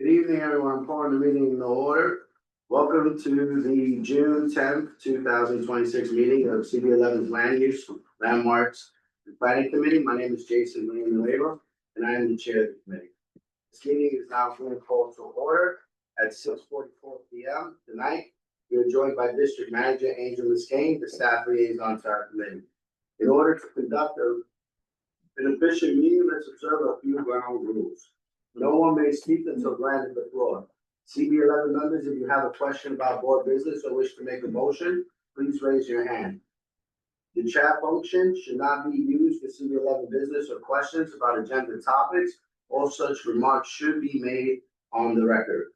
Good evening, everyone. I'm calling the meeting in order. Welcome to the June 10th, 2026 meeting of CB11's Land Use, Landmarks, and Planning Committee. My name is Jason Villanueva, and I am the chair of the committee. This meeting is now going to call to order at 6:44 p.m. tonight. We are joined by District Manager Angel Muscane, the staff liaison to our committee. In order to conduct an efficient meeting, let's observe a few ground rules. No one may speak until granted the floor. CB11 members, if you have a question about board business or wish to make a motion, please raise your hand. The chat function should not be used for CB11 business or questions about agenda topics. All such remarks should be made on the record.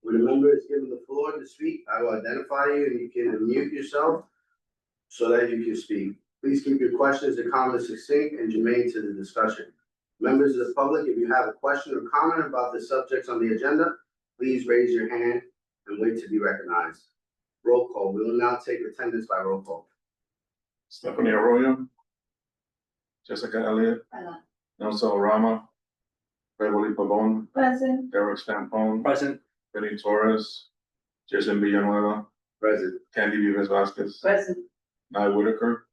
When a member is given the floor to speak, I will identify you and you can unmute yourself so that you can speak. Please keep your questions and comments succinct and germane to the discussion. Members of the public, if you have a question or comment about the subjects on the agenda, please raise your hand and wait to be recognized. Roll call. We will now take attendance by roll call. Stephanie Arroyo, Jessica Elliott, Nelson Rama, Beverly Pavon, Present. Derek Stampone, Present. Benny Torres, Jason Villanueva, Present. Candy Vivas Vasquez, Present. Nye Whitaker.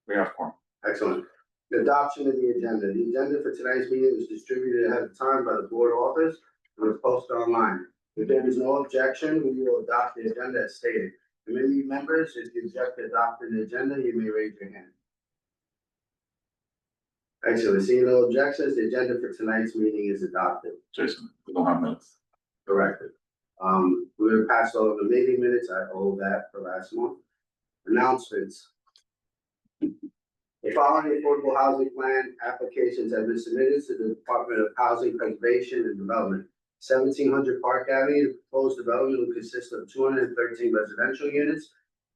We have quorum. Excellent. The adoption of the agenda. The agenda for tonight's meeting was distributed ahead of time by the board office and was posted online. If there is no objection, we will adopt the agenda as stated. Committee members, if you object to adopting the agenda, you may raise your hand. Excellent. Seeing no objections, the agenda for tonight's meeting is adopted. Jason, we don't have minutes. Corrected. We're gonna pass over the meeting minutes. I owe that for last month. Announcements. The following affordable housing plan applications have been submitted to the Department of Housing Preservation and Development. 1700 Park Avenue, the proposed development will consist of 213 residential units,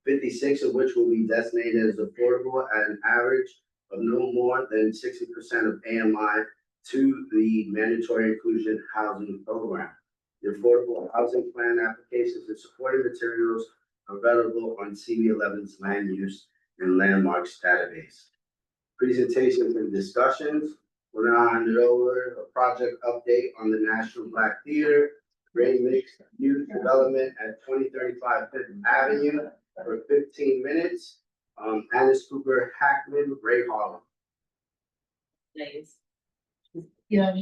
56 of which will be designated as affordable at an average of no more than 60% of AMI to the mandatory inclusion housing program. The affordable housing plan applications and supporting materials are available on CB11's Land Use and Landmarks database. Presentations and discussions. We're now hand it over a project update on the National Black Theater, Great Mixed Youth Development at 2035 Fifth Avenue for 15 minutes. Alice Cooper Hackman, Ray Harlem. Nice. Yeah.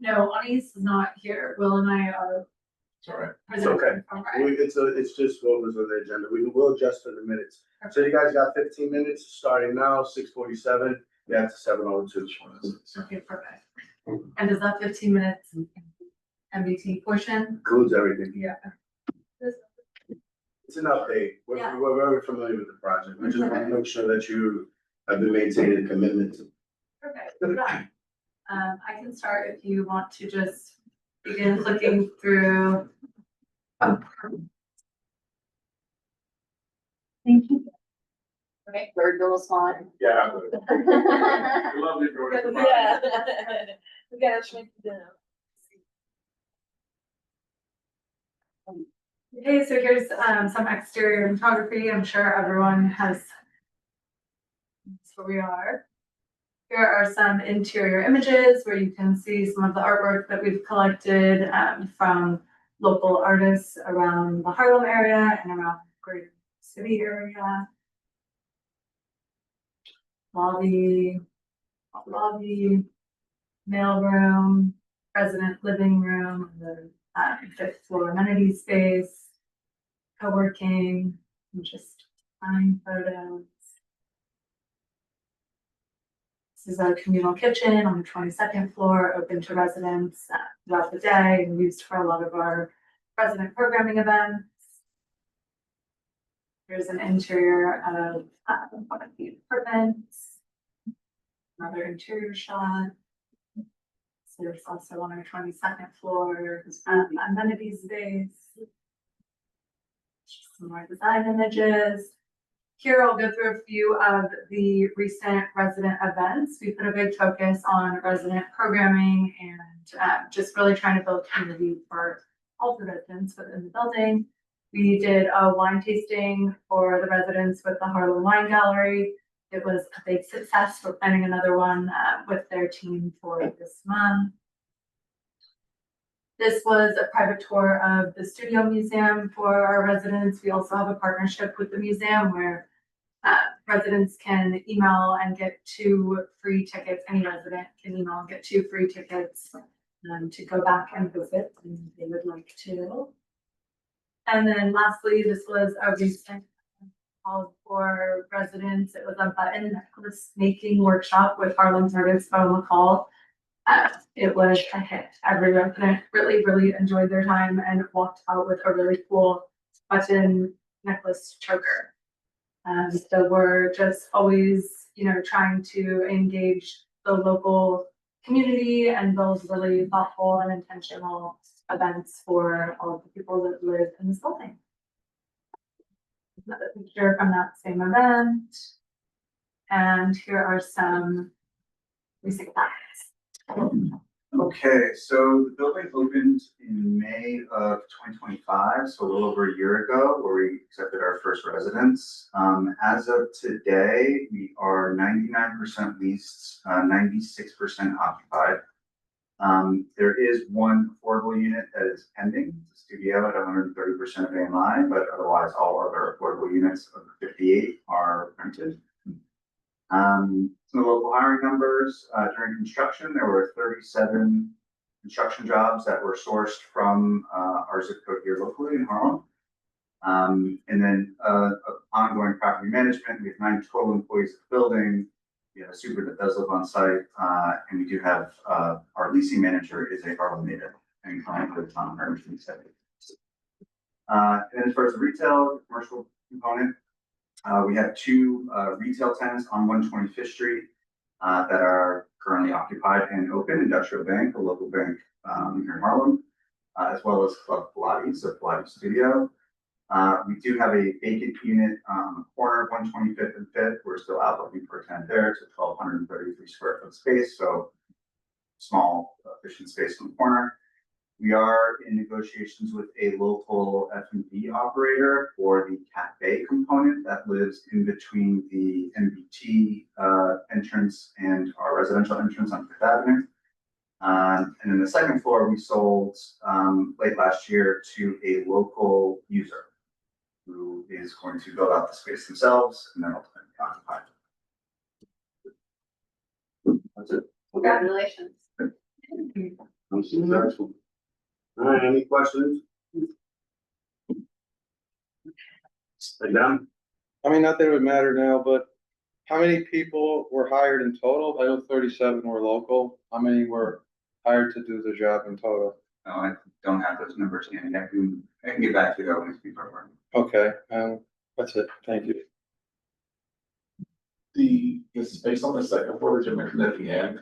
No, Ani's is not here. Will and I are. It's all right. It's okay. It's just what was on the agenda. We will adjust for the minutes. So you guys got 15 minutes starting now, 6:47. You have to 7:02. Okay, perfect. And is that 15 minutes MBT portion? Includes everything. Yeah. It's an update. Yeah. We're very familiar with the project. We just want to make sure that you have been maintaining commitment to. Perfect. We're done. I can start if you want to just begin clicking through. Oh, Thank you. Right, bird goes on. Yeah. We love you, George. Yeah. We gotta shrink it down. Okay, so here's some exterior photography. I'm sure everyone has. That's where we are. Here are some interior images where you can see some of the artwork that we've collected from local artists around the Harlem area and around the greater city area. Lobby, mailroom, resident living room, the 5th floor amenity space, co-working, and just fine photos. This is a communal kitchen on the 22nd floor, open to residents throughout the day and used for a lot of our resident programming events. Here's an interior of one of the apartments. Another interior shot. So there's also on our 22nd floor amenities space. Some more design images. Here I'll go through a few of the recent resident events. We put a big focus on resident programming and just really trying to build community for all the residents within the building. We did a wine tasting for the residents with the Harlem Wine Gallery. It was a big success. We're planning another one with their team for this month. This was a private tour of the Studio Museum for our residents. We also have a partnership with the museum where residents can email and get 2 free tickets. Any resident can email and get 2 free tickets to go back and visit if they would like to. And then lastly, this was a recent call for residents. It was a button necklace making workshop with Harlem's artist Bo McCall. It was a hit. Every resident really enjoyed their time and walked out with a really cool button necklace choker. So we're just always, trying to engage the local community and build really thoughtful and intentional events for all of the people that live in this building. Another picture from that same event. And here are some recent facts. Okay, so the building opened in May of 2025, so a little over a year ago, where we accepted our first residents. As of today, we are 99% leased, 96% occupied. There is one affordable unit that is pending, it's a studio at 130% of AMI, but otherwise all other affordable units of the 58 are rented. Some of the local hiring numbers, during construction, there were 37 construction jobs that were sourced from our zip code here locally in Harlem. And then ongoing property management, we have 9 total employees at the building. We have a super that does live on site, and we do have our leasing manager is a Harlem native and client with Tom Herman said. And then as far as the retail commercial component, we have 2 retail tenants on 125th Street that are currently occupied and open. Industrial Bank, a local bank here in Harlem, as well as Club Pilates, a Pilates studio. We do have a vacant unit on the corner of 125th and 5th. We're still out looking for a tenant there. It's a 1,233 square foot space, so small, efficient space in the corner. We are in negotiations with a local F&B operator for the cafe component that lives in between the MBT entrance and our residential entrance on Fifth Avenue. And then the second floor we sold late last year to a local user who is going to build out the space themselves and then ultimately occupy it. That's it. Congratulations. I'm successful. All right, any questions? Stay down. I mean, not that it would matter now, but how many people were hired in total? I know 37 were local. How many were hired to do the job in total? No, I don't have those numbers handy. I can get back to you though when it's before. Okay, that's it. Thank you. This is based on the second floor that you mentioned at the end,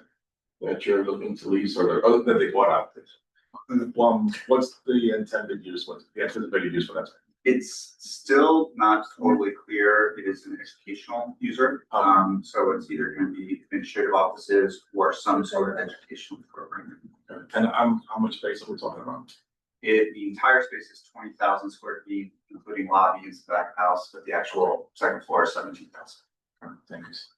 that you're looking to lease or that they bought out. What's the intended use, what's the anticipated use for that? It's still not totally clear. It is an educational user. So it's either going to be administrative offices or some sort of educational program. And how much space are we talking about? The entire space is 20,000 square feet, including lobby and back house, but the actual second floor is 17,000. Thanks.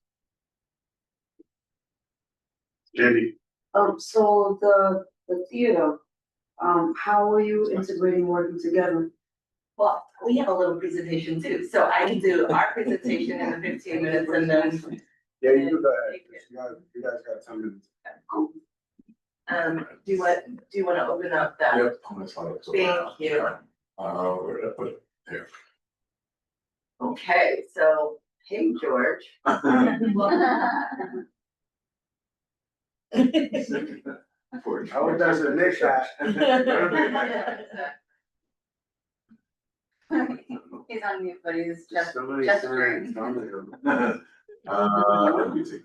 Jamie, So the theater, how are you integrating, working together? Well, we have a little presentation too, so I can do our presentation in the 15 minutes and then. yeah, you can go ahead. You guys got 10 minutes. Do you want to open up that? Yep. On this slide, so- Thank you. Where did I put it? Here. Okay, so, hey, George. How does it make that? He's on mute, but he's just So many gesturing. signs, don't they? Let me see.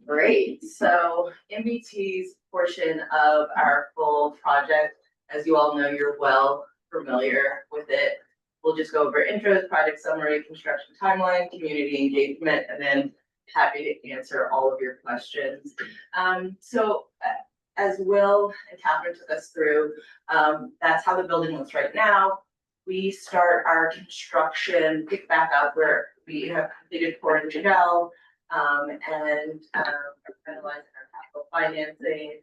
Great, so MBT's portion of our full project, as you all know, you're well familiar with it. We'll just go over intros, project summary, construction timeline, community engagement, and then happy to answer all of your questions. As Will and Catherine took us through, that's how the building looks right now. We start our construction, pick back up where we have completed pouring gel. finalizing our capital financing,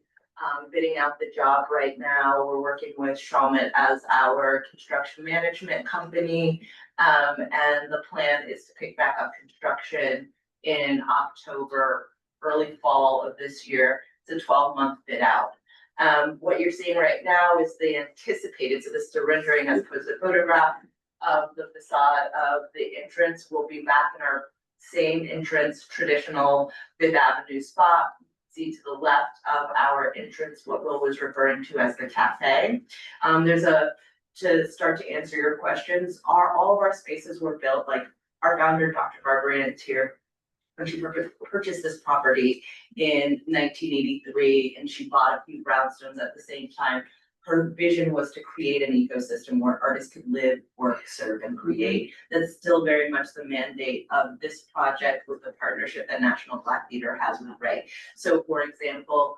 bidding out the job right now. We're working with Shawmut as our construction management company. And the plan is to pick back up construction in October, early fall of this year. It's a 12-month bid out. What you're seeing right now is the anticipated, so this is a rendering as opposed to a photograph of the facade of the entrance. Will be back in our same entrance, traditional Fifth Avenue spot. See to the left of our entrance, what Will was referring to as the cafe. To start to answer your questions, all of our spaces were built, like our founder, Dr. Barbara Ann's here, when she purchased this property in 1983, and she bought a few brownstones at the same time. Her vision was to create an ecosystem where artists could live, work, serve, and create. That's still very much the mandate of this project with the partnership that National Black Theater has with Ray. So for example,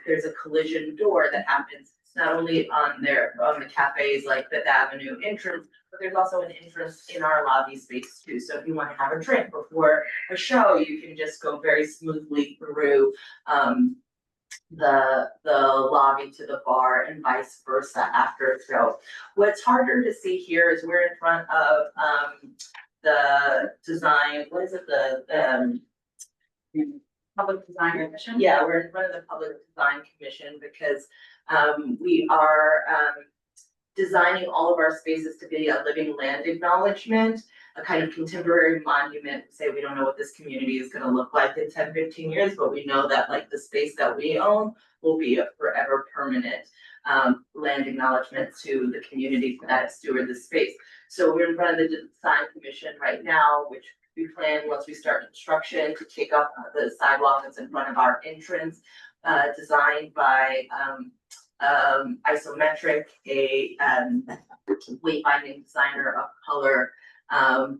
there's a collision door that happens not only on the cafes like Fifth Avenue entrance, but there's also an entrance in our lobby space too. So if you want to have a drink before a show, you can just go very smoothly through the lobby to the bar and vice versa after a show. What's harder to see here is we're in front of the design, what is it, the Public Design Commission. yeah, we're in front of the Public Design Commission because we are designing all of our spaces to be a living land acknowledgement, a kind of contemporary monument. Say we don't know what this community is going to look like in 10, 15 years, but we know that like the space that we own will be a forever permanent land acknowledgement to the community that steward the space. So we're in front of the Design Commission right now, which we plan once we start construction to take up the sidewalk that's in front of our entrance, designed by Isometric, a wayfinding designer of color, an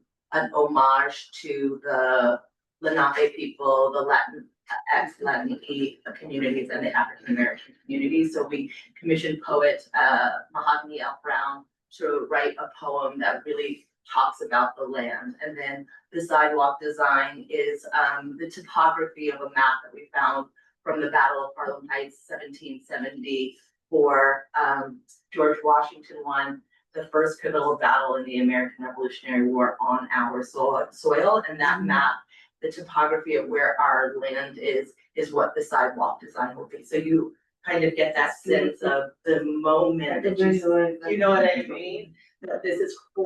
homage to the Lenape people, the Latin communities and the African American communities. So we commissioned poet Mahogany L. Brown to write a poem that really talks about the land. And then the sidewalk design is the topography of a map that we found from the Battle of Harlem Heights, 1770. For George Washington won the first pivotal battle in the American Revolutionary War on our soil, and that map, the topography of where our land is what the sidewalk design will be. So you kind of get that sense of the moment that you know what I mean? That this is cool.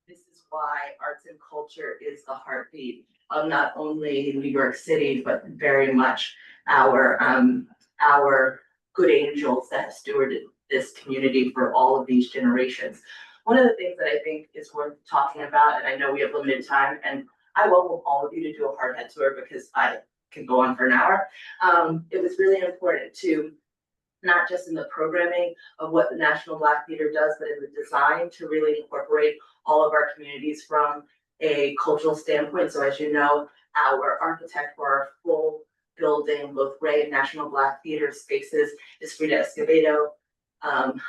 This is why arts and culture is the heartbeat of not only New York City, but very much our good angels that have stewarded this community for all of these generations. One of the things that I think is worth talking about, and I know we have limited time, and I welcome all of you to do a hard head tour because I can go on for an hour. It was really important to, not just in the programming of what the National Black Theater does, but in the design to really incorporate all of our communities from a cultural standpoint. So as you know, our architect for our full building, both Ray and National Black Theater spaces, is Frida Escobedo,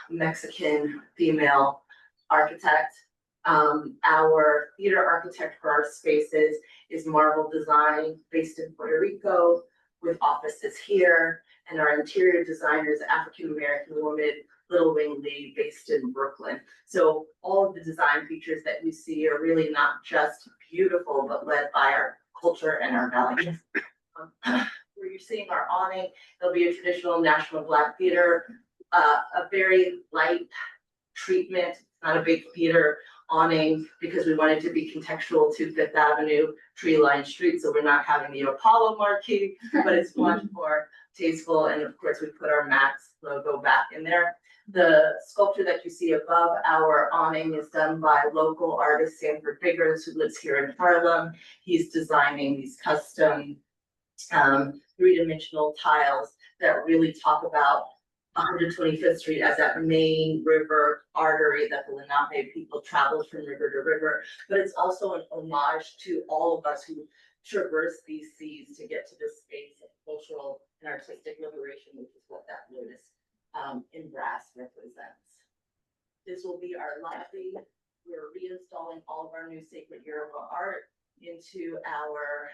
Mexican female architect. Our theater architect for our spaces is Marvel Design, based in Puerto Rico, with offices here, and our interior designer is African American woman, Little Wing Lee, based in Brooklyn. So all of the design features that you see are really not just beautiful, but led by our culture and our values. Where you're seeing our awning, there'll be a traditional National Black Theater, a very light treatment, not a big theater awning, because we wanted to be contextual to Fifth Avenue, tree-lined street, so we're not having the Apollo marquee, but it's much more tasteful, and of course we put our Max logo back in there. The sculpture that you see above our awning is done by local artist Sanford Biggers, who lives here in Harlem. He's designing these custom three-dimensional tiles that really talk about 125th Street as that main river artery that the Lenape people traveled from river to river. But it's also an homage to all of us who traverse these seas to get to this space of cultural and artistic liberation, which is what that lotus in brass represents. This will be our lobby. We're reinstalling all of our new sacred Yoruba art. into our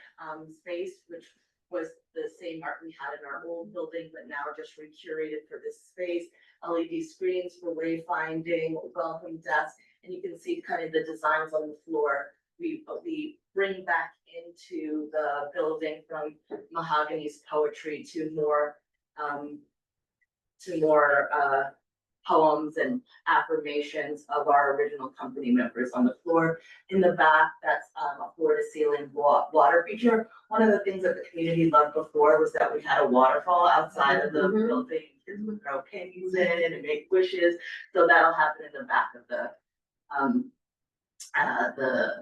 space, which was the same art we had in our old building, but now just recurated for this space. LED screens for wayfinding, welcome desk, and you can see kind of the designs on the floor. We bring back into the building from Mahogany's poetry to more poems and affirmations of our original company members on the floor. In the back, that's a floor to ceiling water feature. One of the things that the community loved before was that we had a waterfall outside of the building. Kids would throw pennies in and make wishes. So that'll happen in the back of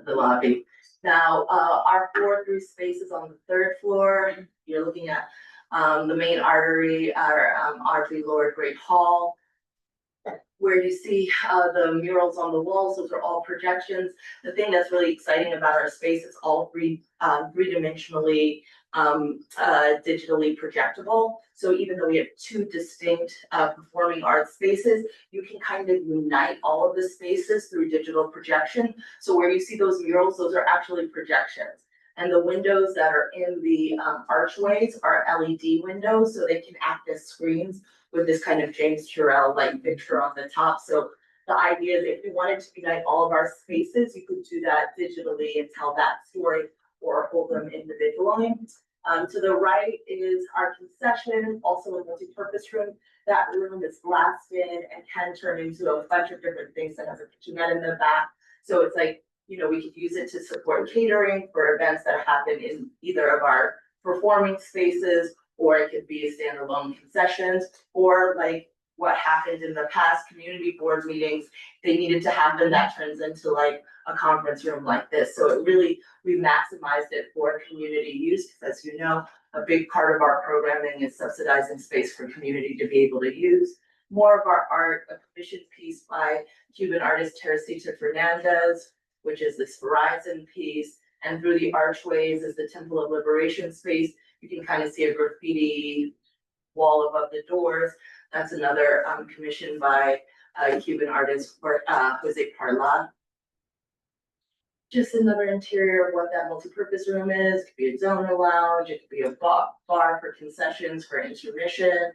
the lobby. Now, our floor through spaces on the third floor, you're looking at the main artery, our Audrey Lord Great Hall, where you see the murals on the walls. Those are all projections. The thing that's really exciting about our space is all three-dimensionally digitally projectable. So even though we have two distinct performing arts spaces, you can kind of unite all of the spaces through digital projection. So where you see those murals, those are actually projections. And the windows that are in the archways are LED windows, so they can act as screens with this kind of James Turrell-like picture on the top. So the idea is if you wanted to unite all of our spaces, you could do that digitally and tell that story or hold them individually. To the right is our concession, also a multi-purpose room. That room is glassed in and can turn into a bunch of different things that has a kitchenette in the back. So it's like, you know, we could use it to support catering for events that happen in either of our performing spaces, or it could be standalone concessions, or like what happened in the past community board meetings, they needed to happen, that turns into like a conference room like this. So it really, we maximized it for community use, because as you know, a big part of our programming is subsidizing space for community to be able to use. More of our art, a commissioned piece by Cuban artist Teresita Fernandez, which is this Verizon piece, and through the archways is the Temple of Liberation space. You can kind of see a graffiti wall above the doors. That's another commission by Cuban artist Jose Parla. Just another interior of what that multi-purpose room is. It could be a donor lounge, it could be a bar for concessions, for intermission.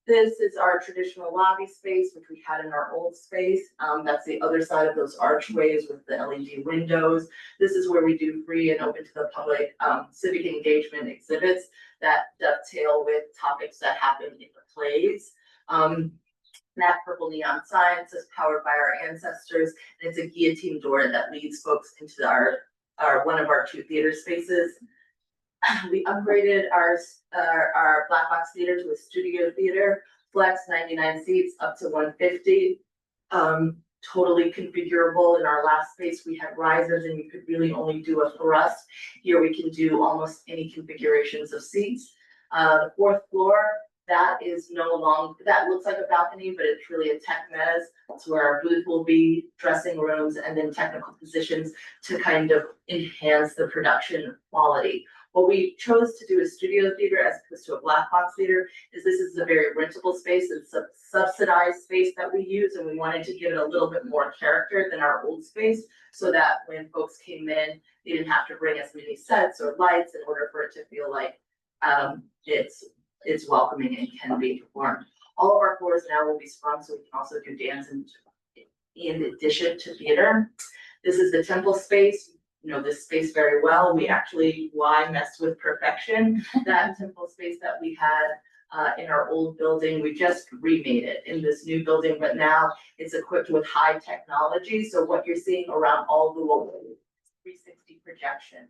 This is our traditional lobby space, which we had in our old space. That's the other side of those archways with the LED windows. This is where we do free and open to the public civic engagement exhibits that dovetail with topics that happen in the plays. That purple neon sign says "Powered by Our Ancestors." And it's a guillotine door that leads folks into our one of our two theater spaces. We upgraded our black box theater to a studio theater, flex 99 seats up to 150. Totally configurable. In our last space, we had risers and you could really only do a thrust. Here we can do almost any configurations of seats. The fourth floor, that is no longer, that looks like a balcony, but it's really a tech mezz. That's where our booth will be, dressing rooms, and then technical positions to kind of enhance the production quality. What we chose to do a studio theater as opposed to a black box theater is this is a very rentable space. It's a subsidized space that we use, and we wanted to give it a little bit more character than our old space, so that when folks came in, they didn't have to bring as many sets or lights in order for it to feel like it's welcoming and can be performed. All of our floors now will be sprung, so we can also do dance in addition to theater. This is the temple space. You know this space very well. We actually, why mess with perfection? That temple space that we had in our old building, we just remade it in this new building, but now it's equipped with high technology. So what you're seeing around all the walls, 360 projection.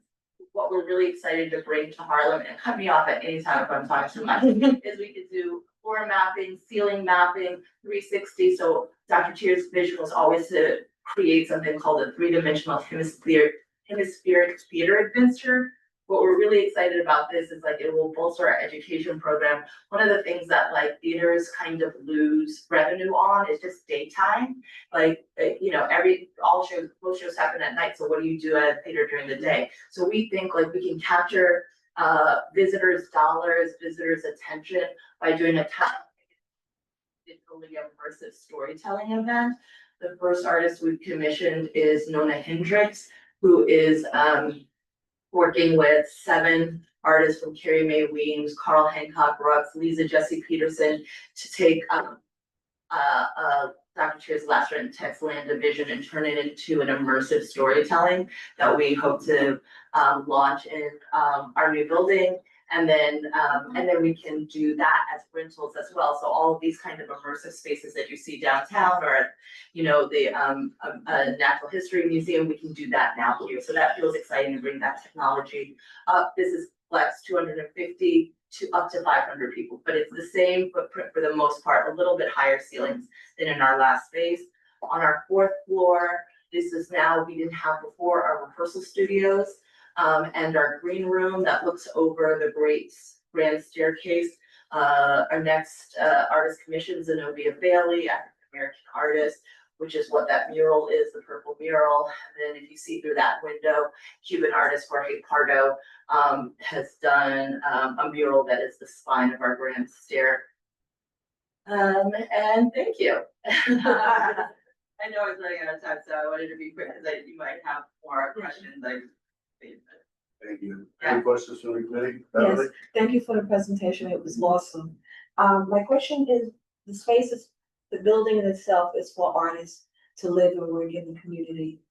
What we're really excited to bring to Harlem, and cut me off at any time if I'm talking too much, is we could do floor mapping, ceiling mapping, 360. So Dr. Tier's vision was always to create something called a three-dimensional hemispheric theater adventure. What we're really excited about this is like it will bolster our education program. One of the things that like theaters kind of lose revenue on is just daytime. Like, you know, most shows happen at night. So what do you do at a theater during the day? So we think like we can capture visitors' dollars, visitors' attention by doing a digitally immersive storytelling event. The first artist we've commissioned is Nona Hendricks, who is working with 7 artists from Carrie Mae Weems, Carl Hancock Brooks, Lisa Jesse Peterson to take Dr. Tears last written text land division and turn it into an immersive storytelling that we hope to launch in our new building. And then we can do that as rentals as well. So all of these kind of immersive spaces that you see downtown or at, you know, the Natural History Museum, we can do that now here. So that feels exciting to bring that technology up. This is flex 250 to up to 500 people, but it's the same footprint for the most part, a little bit higher ceilings than in our last space. On our 4th floor, this is now, we didn't have before, our rehearsal studios and our green room that looks over the grand staircase. Our next artist commission is Zenobia Bailey, African-American artist, which is what that mural is, the purple mural. And then if you see through that window, Cuban artist Jorge Pardo has done a mural that is the spine of our grand stair. And thank you. I know I was running out of time, so I wanted to be quick because you might have more questions. Thank you. Yeah. Any questions from the committee? Yes, Beverly? thank you for the presentation. It was awesome. My question is, the spaces, the building in itself is for artists to live and work in the community.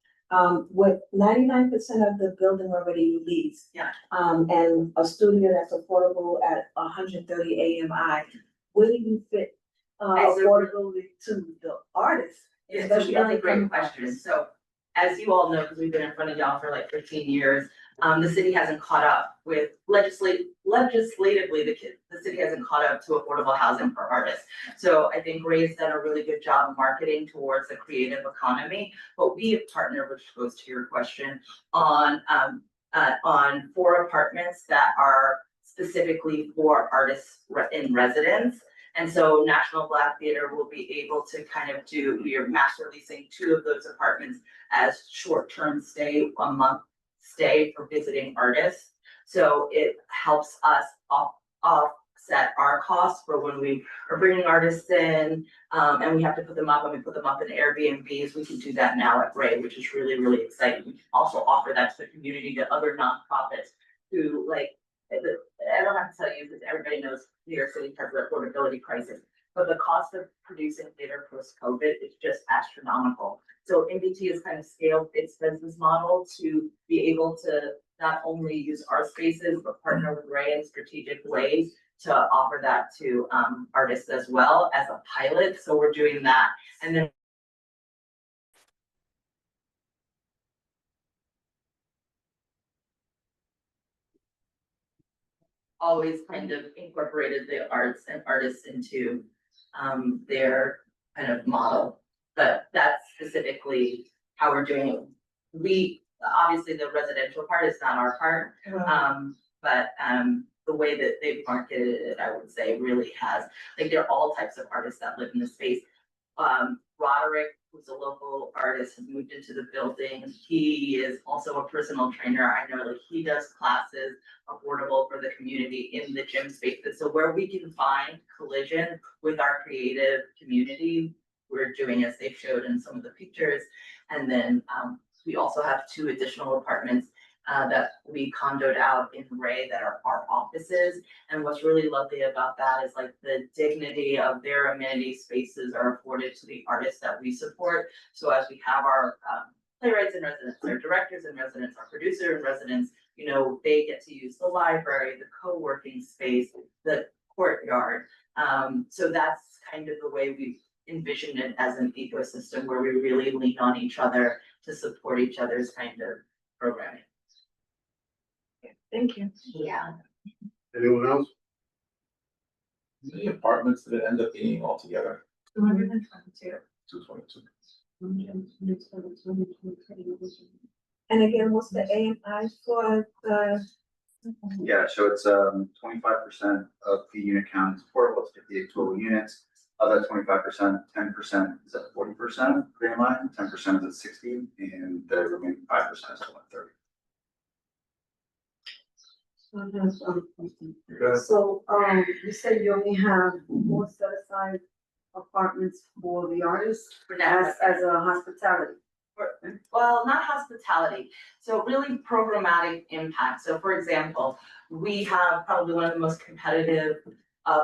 With 99% of the building already leased. Yeah. And a studio that's affordable at 130 AMI, where do you fit affordability to the artists? It's a really great question. So as you all know, because we've been in front of y'all for like 15 years, the city hasn't caught up with legislatively, the city hasn't caught up to affordable housing for artists. So I think Ray's done a really good job of marketing towards the creative economy, but we have partnered, which goes to your question, on 4 apartments that are specifically for artists in residence. And so National Black Theater will be able to kind of do, you're master leasing 2 of those apartments as short-term stay, a month stay for visiting artists. So it helps us offset our costs for when we are bringing artists in, and we have to put them up, and we put them up in Airbnbs. We can do that now at Ray, which is really, really exciting. We can also offer that to the community, to other nonprofits who like, I don't have to tell you because everybody knows New York City has an affordability crisis, but the cost of producing theater post-COVID is just astronomical. So MBT has kind of scaled its business model to be able to not only use our spaces, but partner with Ray in strategic ways to offer that to artists as well as a pilot. So we're doing that. And then always kind of incorporated the arts and artists into their kind of model. But that's specifically how we're doing it. We, obviously the residential part is not our part, but the way that they've marketed it, I would say really has, like there are all types of artists that live in the space. Roderick, who's a local artist, has moved into the building. He is also a personal trainer. I know like he does classes affordable for the community in the gym spaces. So where we can find collision with our creative community, we're doing as they showed in some of the pictures. And then we also have 2 additional apartments that we condoed out in Ray that are our offices. And what's really lovely about that is like the dignity of their amenity spaces are afforded to the artists that we support. So as we have our playwrights in residence, our directors in residence, our producer in residence, you know, they get to use the library, the co-working space, the courtyard. So that's kind of the way we envision it as an ecosystem where we really lean on each other to support each other's kind of programming. Thank you. Yeah. Anyone else? How many apartments did it end up being altogether? 222. 222. And again, what's the AMI for the? Yeah, so it's 25% of the unit count is affordable, it's 58 total units. Of that 25%, 10% is at 40% Green Line, 10% is at 60, and the remaining 5% is at 130. So, you said you only have 4 set aside apartments for the artists For now, as a hospitality. Well, not hospitality, so really programmatic impact. So for example, we have probably one of the most competitive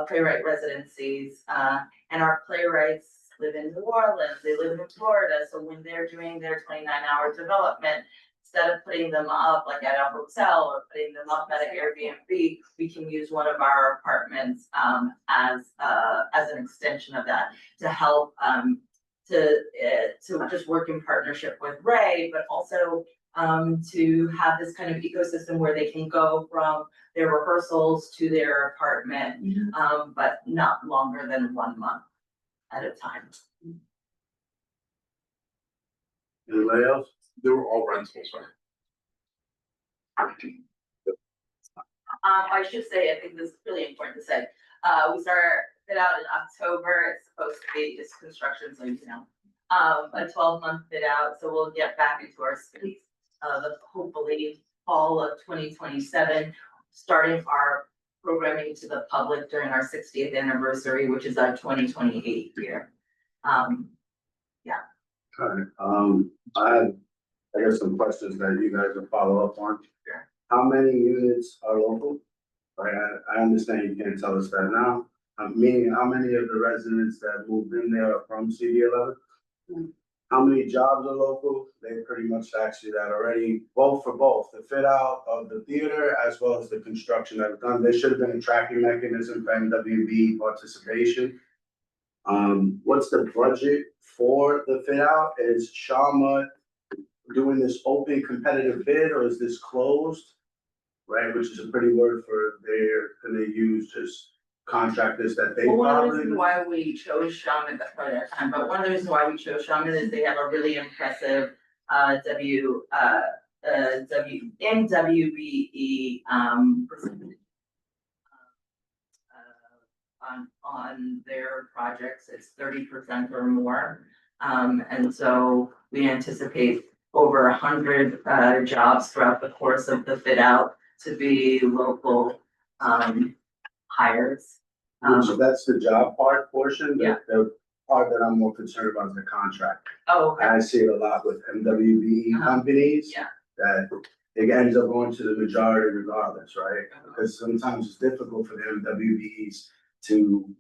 playwright residencies, and our playwrights live in New Orleans, they live in Florida, so when they're doing their 29-hour development, instead of putting them up like at a hotel or putting them up at an Airbnb, we can use one of our apartments as an extension of that to help to just work in partnership with Ray, but also to have this kind of ecosystem where they can go from their rehearsals to their apartment, but not longer than 1 month at a time. Anybody else? They were all rentals, right? I should say, I think this is really important to say, we start fit out in October, it's supposed to be, it's construction, so you know. A 12-month fit out, so we'll get back into our space, hopefully fall of 2027, starting our programming to the public during our 60th anniversary, which is our 2028 year. Okay, I got some questions that you guys will follow up on. Sure. How many units are local? Right, I understand you can't tell us that now. Meaning, how many of the residents that moved in there are from CB11? How many jobs are local? They pretty much asked you that already, both for both, the fit out of the theater as well as the construction that was done. There should have been a tracking mechanism for MWB participation. What's the budget for the fit out? Is Shama doing this open competitive bid or is this closed? Right, which is a pretty word for they use just contractors that they Well, one of the probably. reasons why we chose Shaman, that's part of our time, but one of the reasons why we chose Shaman is they have a really impressive MWBE percentage on their projects, it's 30% or more. And so we anticipate over 100 jobs throughout the course of the fit out to be local hires. So that's the job portion. Yeah. The part that I'm more concerned about is the contract. Oh, okay. I see it a lot with MWBE companies. Yeah. That it ends up going to the majority regardless, right? Because sometimes it's difficult for the MWBEs to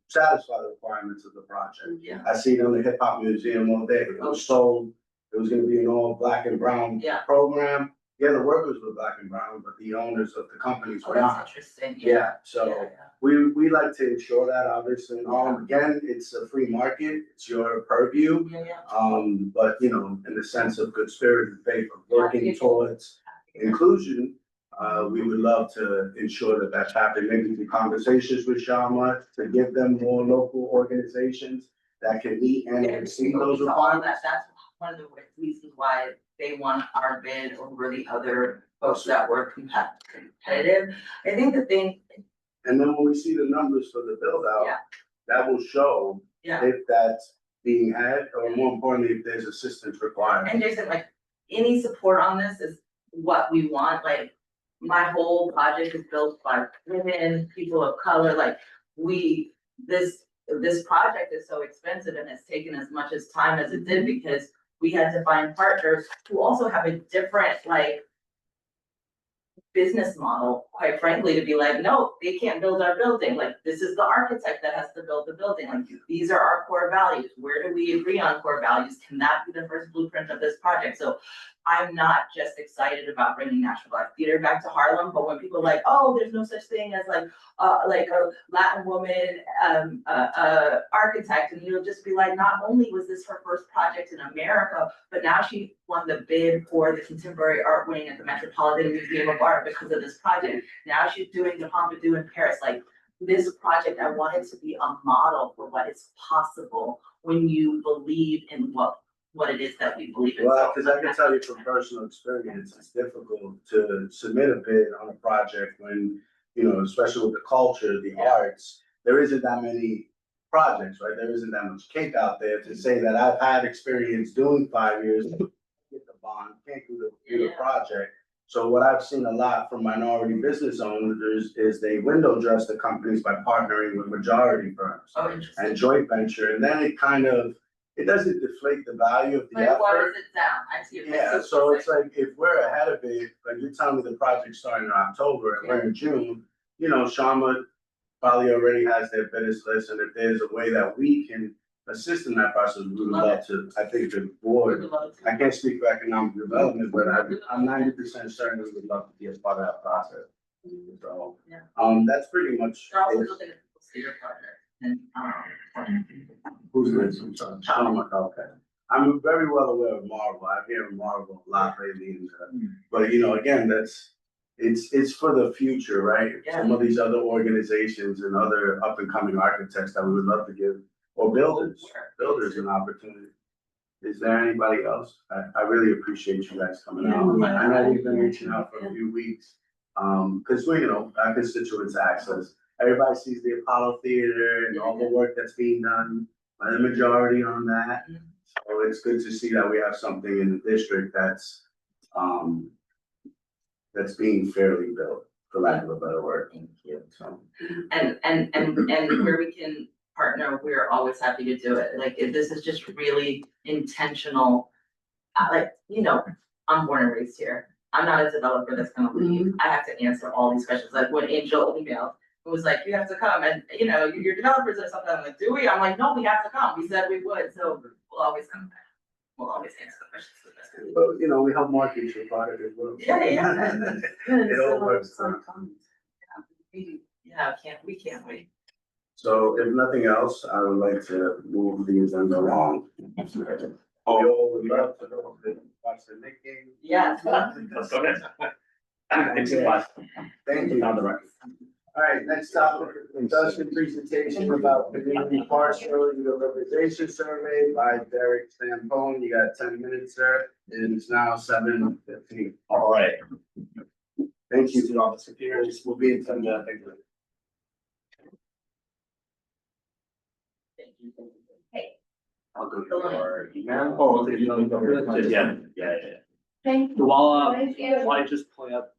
satisfy the requirements of the project. Yeah. I see it on the Hip Hop Museum all day. It was sold, it was gonna be an all black and brown Yeah. program. Yeah, the workers were black and brown, but the owners of the companies Oh, were not. that's interesting. Yeah, so Yeah. we like to ensure that obviously, again, it's a free market, it's your purview. Yeah. But you know, in the sense of good spirit and faith of working Yeah. towards inclusion, we would love to ensure that that's happening, maybe through conversations with Shama to give them more local organizations that can meet and exceed those requirements. That's one of the reasons why they want our bid over the other folks that were competitive. I think the thing. And then when we see the numbers for the build out, Yeah. that will show Yeah. if that's being had, or more importantly, if there's assistance required. And Jason, like, any support on this is what we want, like, my whole project is built by women, people of color, like, this project is so expensive and it's taken as much as time as it did because we had to find partners who also have a different, like, business model, quite frankly, to be like, no, they can't build our building, like, this is the architect that has to build the building, like, these are our core values, where do we agree on core values, can that be the first blueprint of this project? So I'm not just excited about bringing National Black Theater back to Harlem, but when people are like, oh, there's no such thing as like a Latin woman architect, and you'll just be like, not only was this her first project in America, but now she won the bid for the contemporary art wing at the Metropolitan Museum of Art because of this project. Now she's doing the Pompidou in Paris. Like, this project, I want it to be a model for what is possible when you believe in what it is that we believe in. Well, because I can tell you from personal experience, it's difficult to submit a bid on a project when, you know, especially with the culture, the arts, there isn't that many projects, right? There isn't that much cake out there to say that I've had experience doing 5 years, get the bond, can't do the project. So what I've seen a lot from minority business owners is they window dress the companies by partnering with majority firms Oh, interesting. and joint venture, and then it kind of it doesn't deflate the value of the Like, what effort. is it down? I see it. Yeah, so it's like, if we're ahead of it, like you're telling me the project's starting in October and we're in June, you know, Shama probably already has their bidders list, and if there's a way that we can assist in that process, we would love to. I think the board, I can't speak for economic development, but I'm 90% certain we would love to be a part of that process. So, Yeah. that's pretty much They're also it. looking at the cedar project and, Who's this? I'm sorry. Shama, okay. I'm very well aware of Marvel. I've heard Marvel a lot lately, but you know, again, it's for the future, right? Some of these other organizations and other up and coming architects that we would love to give, or builders an opportunity. Is there anybody else? I really appreciate you guys coming out. I know we've been reaching out for a few weeks. Cause we, you know, our constituents access, everybody sees the Apollo Theater and all the work that's being done by the majority on that. So it's good to see that we have something in the district that's being fairly built, for lack of a better word. thank you. So, And where we can partner, we're always happy to do it. Like, if this is just really intentional. Like, you know, I'm born and raised here. I'm not a developer that's gonna leave. I have to answer all these questions. Like when Angel emailed, it was like, you have to come and, you know, your developers or something. I'm like, do we? I'm like, no, we have to come. We said we would, so we'll always come back. We'll always answer the questions to the best of our ability. but you know, we help market your product as well. Yeah. It all works. Yeah, we can't wait. So if nothing else, I would like to move the agenda along. We all would love to watch the Knicks game. Yeah. Let's go ahead. Thank you. On the record. All right, next topic, discussion presentation about community partial utilization survey by Derek Stampone. You got 10 minutes, sir, and it's now 7:15. All right. Thank you to all the superiors. We'll be in touch. Thank you. Hey. I'll go to your email. Oh, okay, you don't know. Yeah. Thank So while, Thank you. while I just point up,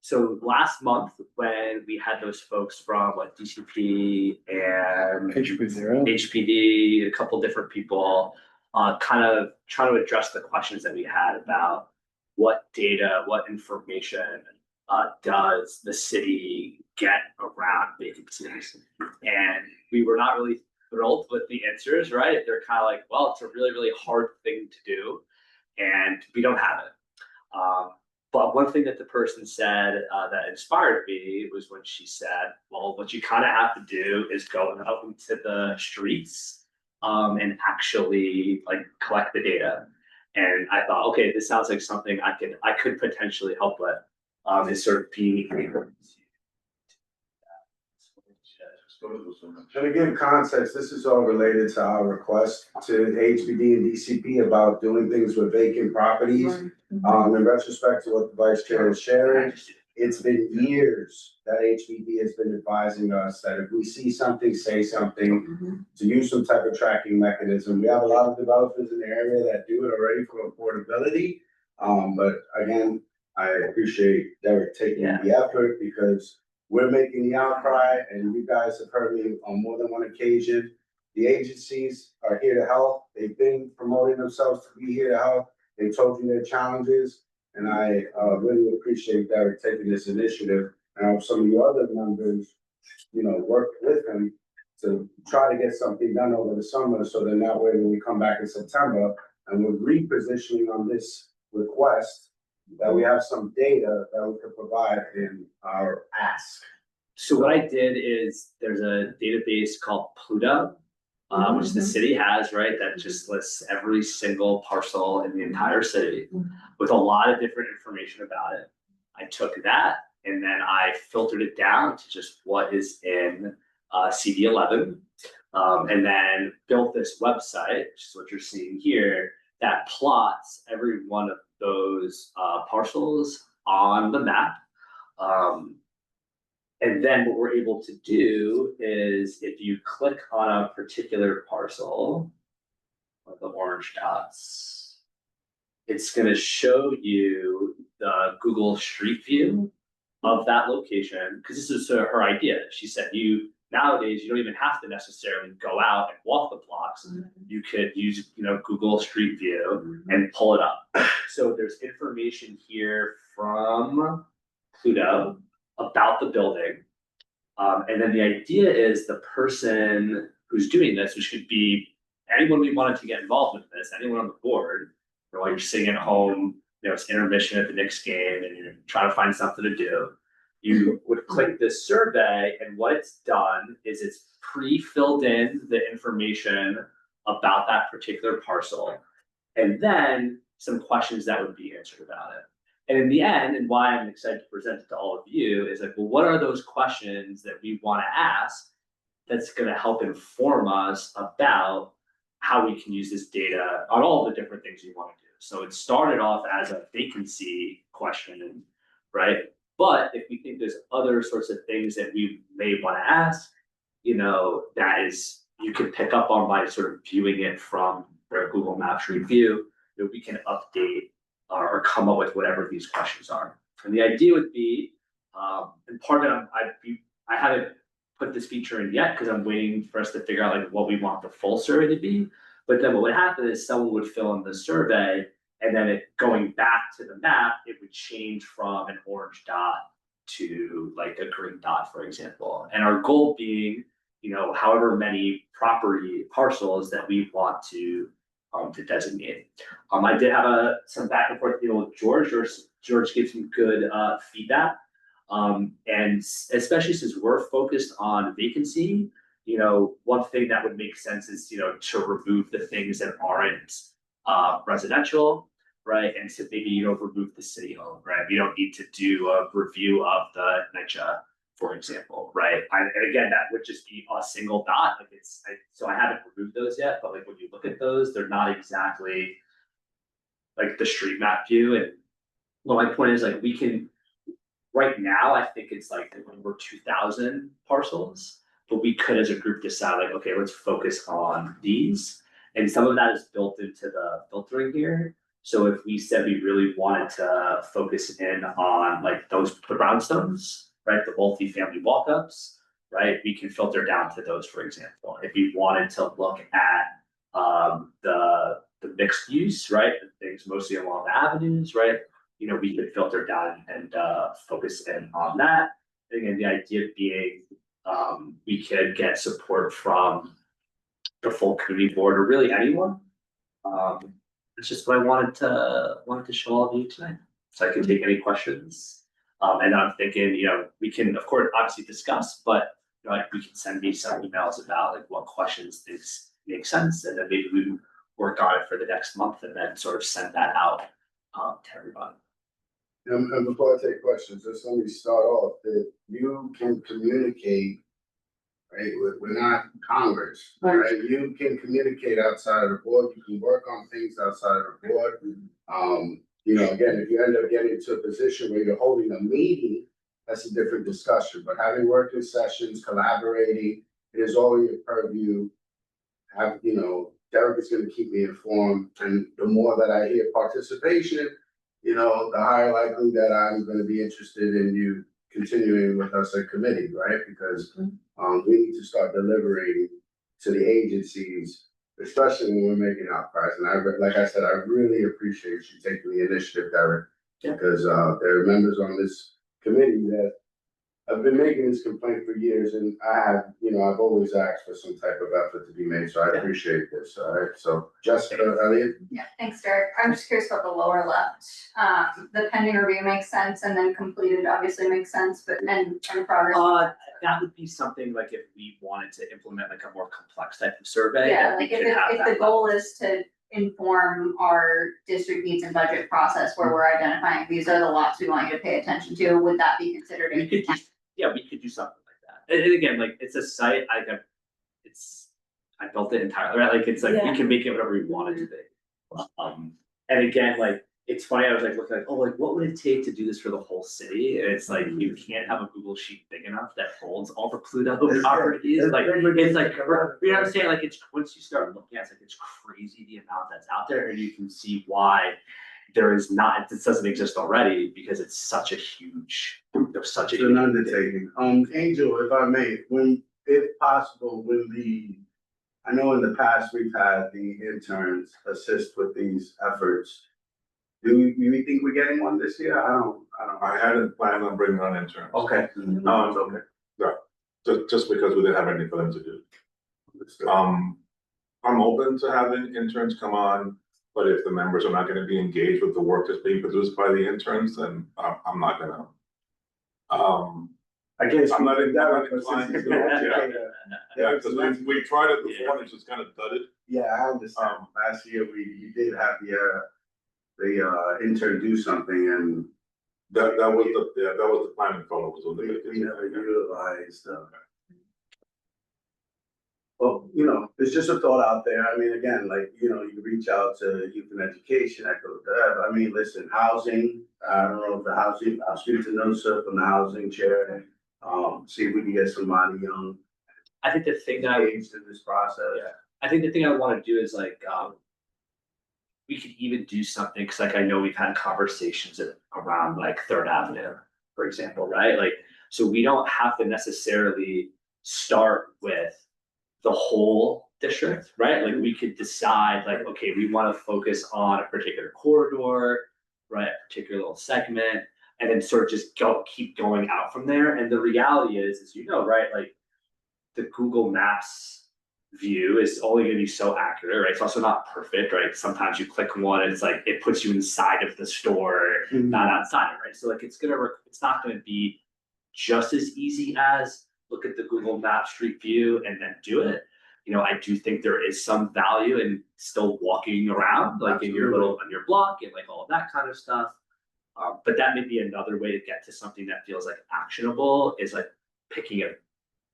so last month when we had those folks from like DCP and HPD, a couple different people, kind of trying to address the questions that we had about what data, what information, does the city get around vacancies? And we were not really thrilled with the answers, right? They're kind of like, well, it's a really, really hard thing to do, and we don't have it. But one thing that the person said that inspired me was when she said, well, what you kind of have to do is go out into the streets and actually like collect the data. And I thought, okay, this sounds like something I could potentially help with, is sort of being able to. And to give context, this is all related to our request to HPD and DCP about doing things with vacant properties. In retrospect to what the vice chair is sharing, it's been years that HPD has been advising us that if we see something, say something, to use some type of tracking mechanism. We have a lot of developers in the area that do it already for affordability. But again, I appreciate Derek taking the effort because we're making the outcry, and you guys have heard me on more than one occasion. The agencies are here to help. They've been promoting themselves to be here to help. They told you their challenges, and I really appreciate Derek taking this initiative. And I hope some of you other members, you know, work with him to try to get something done over the summer, so then that way when we come back in September and we're repositioning on this request, that we have some data that we can provide in our ask. So what I did is there's a database called Pluto, which the city has, right? That just lists every single parcel in the entire city with a lot of different information about it. I took that and then I filtered it down to just what is in CB11, and then built this website, which is what you're seeing here, that plots every one of those parcels on the map. And then what we're able to do is if you click on a particular parcel, like the orange dots, it's going to show you the Google Street View of that location, because this is her idea. She said, you Nowadays, you don't even have to necessarily go out and walk the blocks. You could use, Google Street View and pull it up. So there's information here from Pluto about the building. And then the idea is the person who's doing this, which could be anyone we wanted to get involved with this, anyone on the board, or while you're sitting at home, it's intermission at the Knicks game and you're trying to find something to do. You would click this survey, and what it's done is it's pre-filled in the information about that particular parcel, and then some questions that would be answered about it. And in the end, and why I'm excited to present it to all of you, is like, well, what are those questions that we want to ask that's going to help inform us about how we can use this data on all the different things you want to do. So it started off as a vacancy question, right? But if we think there's other sorts of things that we may want to ask, that is, you can pick up on by sort of viewing it from their Google Maps review, that we can update or come up with whatever these questions are. And the idea would be, and part of it, I haven't put this feature in yet because I'm waiting for us to figure out like what we want the full survey to be. But then what would happen is someone would fill in the survey, and then going back to the map, it would change from an orange dot to like a green dot, for example. And our goal being, however many property parcels that we want to designate. I did have some back and forth with George. George gives me good feedback. And especially since we're focused on vacancy, one thing that would make sense is, to remove the things that aren't residential, right? And to maybe, remove the city home, right? We don't need to do a review of the NYCHA, for example, right? And again, that would just be a single dot. Like so I haven't removed those yet, but like when you look at those, they're not exactly like the street map view. And well, my point is like we can, right now, I think it's like over 2,000 parcels, but we could as a group decide like, okay, let's focus on these. And some of that is built into the filtering here. So if we said we really wanted to focus in on like the brownstones, right, the multi-family walk-ups, right, we can filter down to those, for example. If we wanted to look at the mixed use, right, things mostly along the avenues, right, we could filter down and focus in on that. And again, the idea being we could get support from the full community board or really anyone. It's just what I wanted to show all of you tonight, so I can take any questions. And I'm thinking, we can of course obviously discuss, but like we can send me some emails about like what questions things make sense, and then maybe we work on it for the next month and then sort of send that out to everybody. And before I take questions, just let me start off that you can communicate, right? We're not Congress, right? You can communicate outside of the board. You can work on things outside of the board. Again, if you end up getting to a position where you're holding a meeting, that's a different discussion. But having working sessions, collaborating, it is all in your purview. Derek is going to keep me informed, and the more that I hear participation, the higher likely that I'm going to be interested in you continuing with us at committee, right? Because we need to start delivering to the agencies, especially when we're making outcries. And like I said, I really appreciate you taking the initiative, Derek, because there are members on this committee that have been making this complaint for years, and I've always asked for some type of effort to be made, so I appreciate this, all right? So Jessica, Elliot? Yeah, thanks, Derek. I'm just curious about the lower left. The pending review makes sense, and then completed obviously makes sense, but and progress. That would be something like if we wanted to implement like a more complex type of survey. Yeah, like if the goal is to inform our district needs and budget process where we're identifying these are the lots we want you to pay attention to, would that be considered? We could do something like that. And again, like it's a site, I built it entirely, right? Like it's like we can make it whatever we want it to be. And again, like it's funny, I was like looking like, oh, like what would it take to do this for the whole city? And it's like you can't have a Google sheet big enough that holds all the Pluto properties. Like it's like, you know what I'm saying? Like it's once you start looking at it, it's like it's crazy the amount that's out there, and you can see why there is not, this doesn't exist already because it's such a huge, there's such It's an undertaking. Angel, if I may, when if possible, I know in the past we've had the interns assist with these efforts. Do we think we're getting one this year? I don't. I hadn't planned on bringing on interns. Okay. No, it's okay. Just because we didn't have anything for them to do. I'm open to having interns come on, but if the members are not gonna be engaged with the work that's being produced by the interns, then I'm not gonna. I guess I'm not inclined to do it, yeah. Yeah, because we tried it before and it's just kind of dudded. Yeah, I understand. Last year, we did have the intern do something and That was the plan and follow was. we never utilized, well, you know, it's just a thought out there. I mean, again, like, you know, you reach out to youth and education, I go, I mean, listen, housing, I don't know if the housing, I'll speak to NOSA from the housing chair. See if we can get somebody young I think the thing that engaged in this process. I think the thing I wanna do is like, we could even do something, cause like I know we've had conversations around like Third Avenue, for example, right? Like, so we don't have to necessarily start with the whole district, right? Like we could decide like, okay, we wanna focus on a particular corridor, right, a particular little segment, and then sort of just keep going out from there. And the reality is you know, right, like the Google Maps view is only gonna be so accurate, right? It's also not perfect, right? Sometimes you click one and it's like, it puts you inside of the store, not outside, right? So like, it's not gonna be just as easy as look at the Google Maps Street View and then do it. You know, I do think there is some value in still walking around, like in your little, on your block and like all of that kind of stuff. But that may be another way to get to something that feels like actionable, is like picking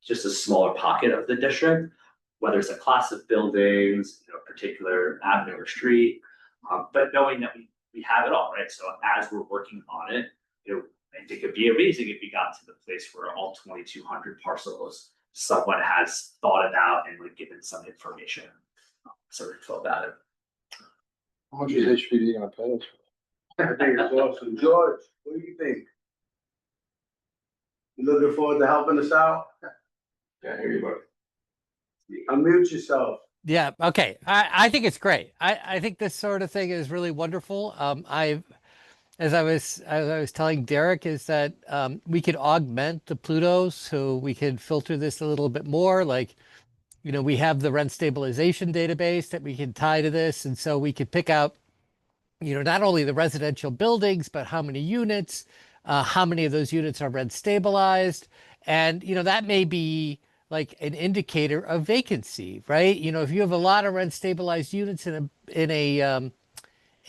just a smaller pocket of the district, whether it's a class of buildings, you know, a particular avenue or street, but knowing that we have it all, right? So as we're working on it, you know, I think it'd be amazing if we got to the place where all 2,200 parcels, someone has thought about and like given some information. So we feel about it. How much is HPD gonna pay us? I think it's awesome. George, what do you think? You looking forward to helping us out? Yeah, here you go. Unmute yourself. Yeah, okay. I think it's great. I think this sort of thing is really wonderful. As I was telling Derek, is that we could augment the Plutos, so we could filter this a little bit more. Like, you know, we have the rent stabilization database that we can tie to this, and so we could pick out, you know, not only the residential buildings, but how many units, how many of those units are rent stabilized, and you know, that may be like an indicator of vacancy, right? You know, if you have a lot of rent stabilized units in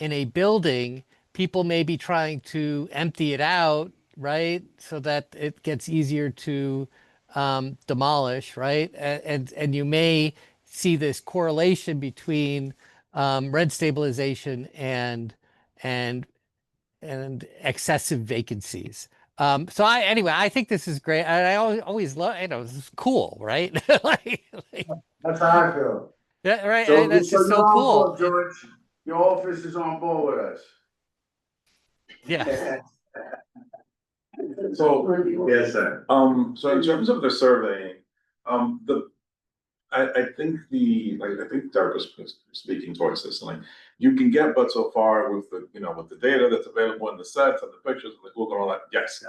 a building, people may be trying to empty it out, right? So that it gets easier to demolish, right? And you may see this correlation between rent stabilization and excessive vacancies. So I think this is great. I always love, you know, this is cool, right? like, That's how I feel. yeah, right. So, And that's just you're so on cool. board, George. Your office is on board with us. Yeah. So, Yes, sir. so in terms of the surveying, I think I think Derek was speaking towards this, like, you can get but so far with the, you know, with the data that's available in the sets and the pictures and the Google and all that, yes.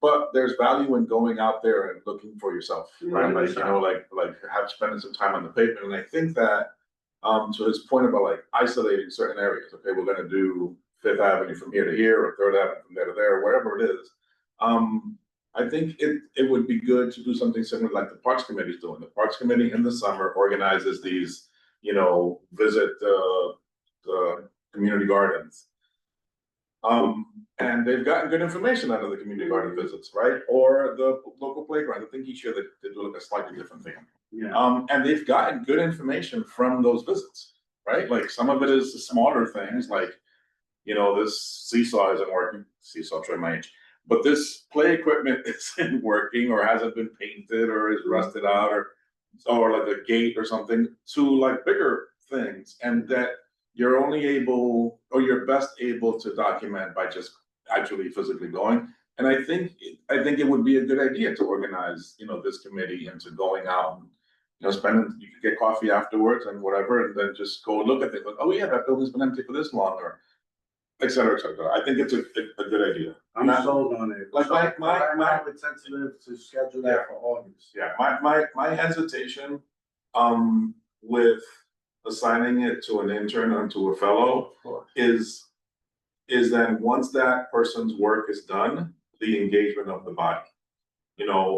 But there's value in going out there and looking for yourself, right? Like, you know, like have spending some time on the pavement. And I think that, to his point about like isolating certain areas, okay, we're gonna do Fifth Avenue from here to here, or Third Avenue from there to there, wherever it is. I think it would be good to do something similar like the Parks Committee is doing. The Parks Committee in the summer organizes these, you know, visit the community gardens. And they've gotten good information out of the community garden visits, right? Or the local playground. I think each year they do like a slightly different thing. Yeah. And they've gotten good information from those visits, right? Like some of it is smaller things, like, you know, this seesaw isn't working. Seesaw, try my age. But this play equipment isn't working, or hasn't been painted, or is rusted out, or like a gate or something, to like bigger things, and that you're only able, or you're best able to document by just actually physically going. And I think it would be a good idea to organize, this committee into going out and, you could get coffee afterwards and whatever, and then just go look at it, like, oh yeah, that building's been empty for this long, or et cetera, et cetera. I think it's a good idea. I'm sold on it. Like, my would tentative to schedule that for August. Yeah, my hesitation, with assigning it to an intern or to a fellow is then once that person's work is done, the engagement of the body.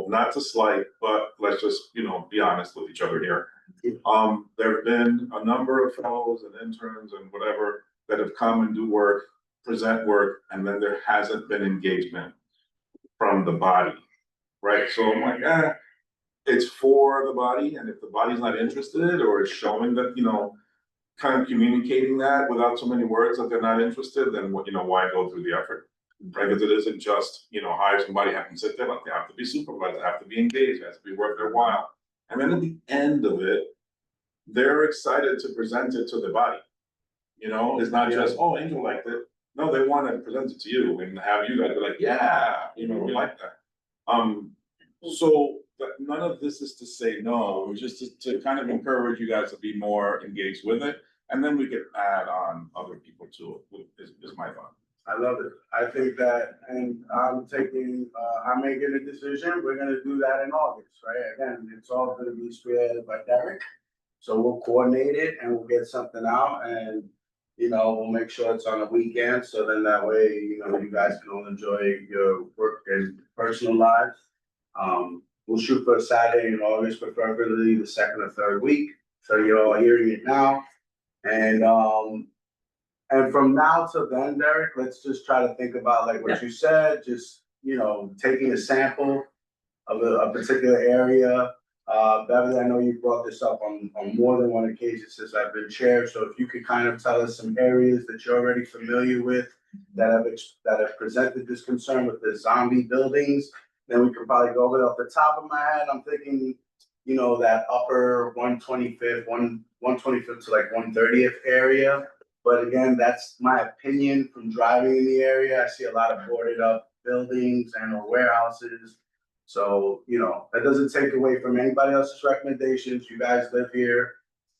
Not to slight, but let's just, be honest with each other here. There have been a number of fellows and interns and whatever that have come and do work, present work, and then there hasn't been engagement from the body, right? So I'm like, it's for the body, and if the body's not interested, or it's showing that, kind of communicating that without so many words that they're not interested, then why go through the effort? Right, because it isn't just, hire somebody, have them sit there, like they have to be supervised, they have to be engaged, it has to be worth their while. And then at the end of it, they're excited to present it to the body. It's not just, oh, Angel liked it. No, they want to present it to you and have you guys be like, yeah, we like that. So but none of this is to say no, it's just to kind of encourage you guys to be more engaged with it. And then we could add on other people to it, is my thought. I love it. I think that, and I'm making a decision. We're gonna do that in August, right? Again, it's all gonna be spearheaded by Derek. So we'll coordinate it and we'll get something out, and, we'll make sure it's on a weekend. So then that way, you guys can all enjoy your work and personal lives. We'll shoot for a Saturday in August, preferably the second or third week. So you're all hearing it now. And from now to then, Derek, let's just try to think about like what you said, just, taking a sample of a particular area. Beverly, I know you brought this up on more than one occasion since I've been chair. So if you could kind of tell us some areas that you're already familiar with that have presented this concern with the zombie buildings, then we could probably go over it. Off the top of my head, I'm thinking, that upper 125th to like 130th area. But again, that's my opinion from driving in the area. I see a lot of boarded up buildings and or warehouses. So, that doesn't take away from anybody else's recommendations. You guys live here.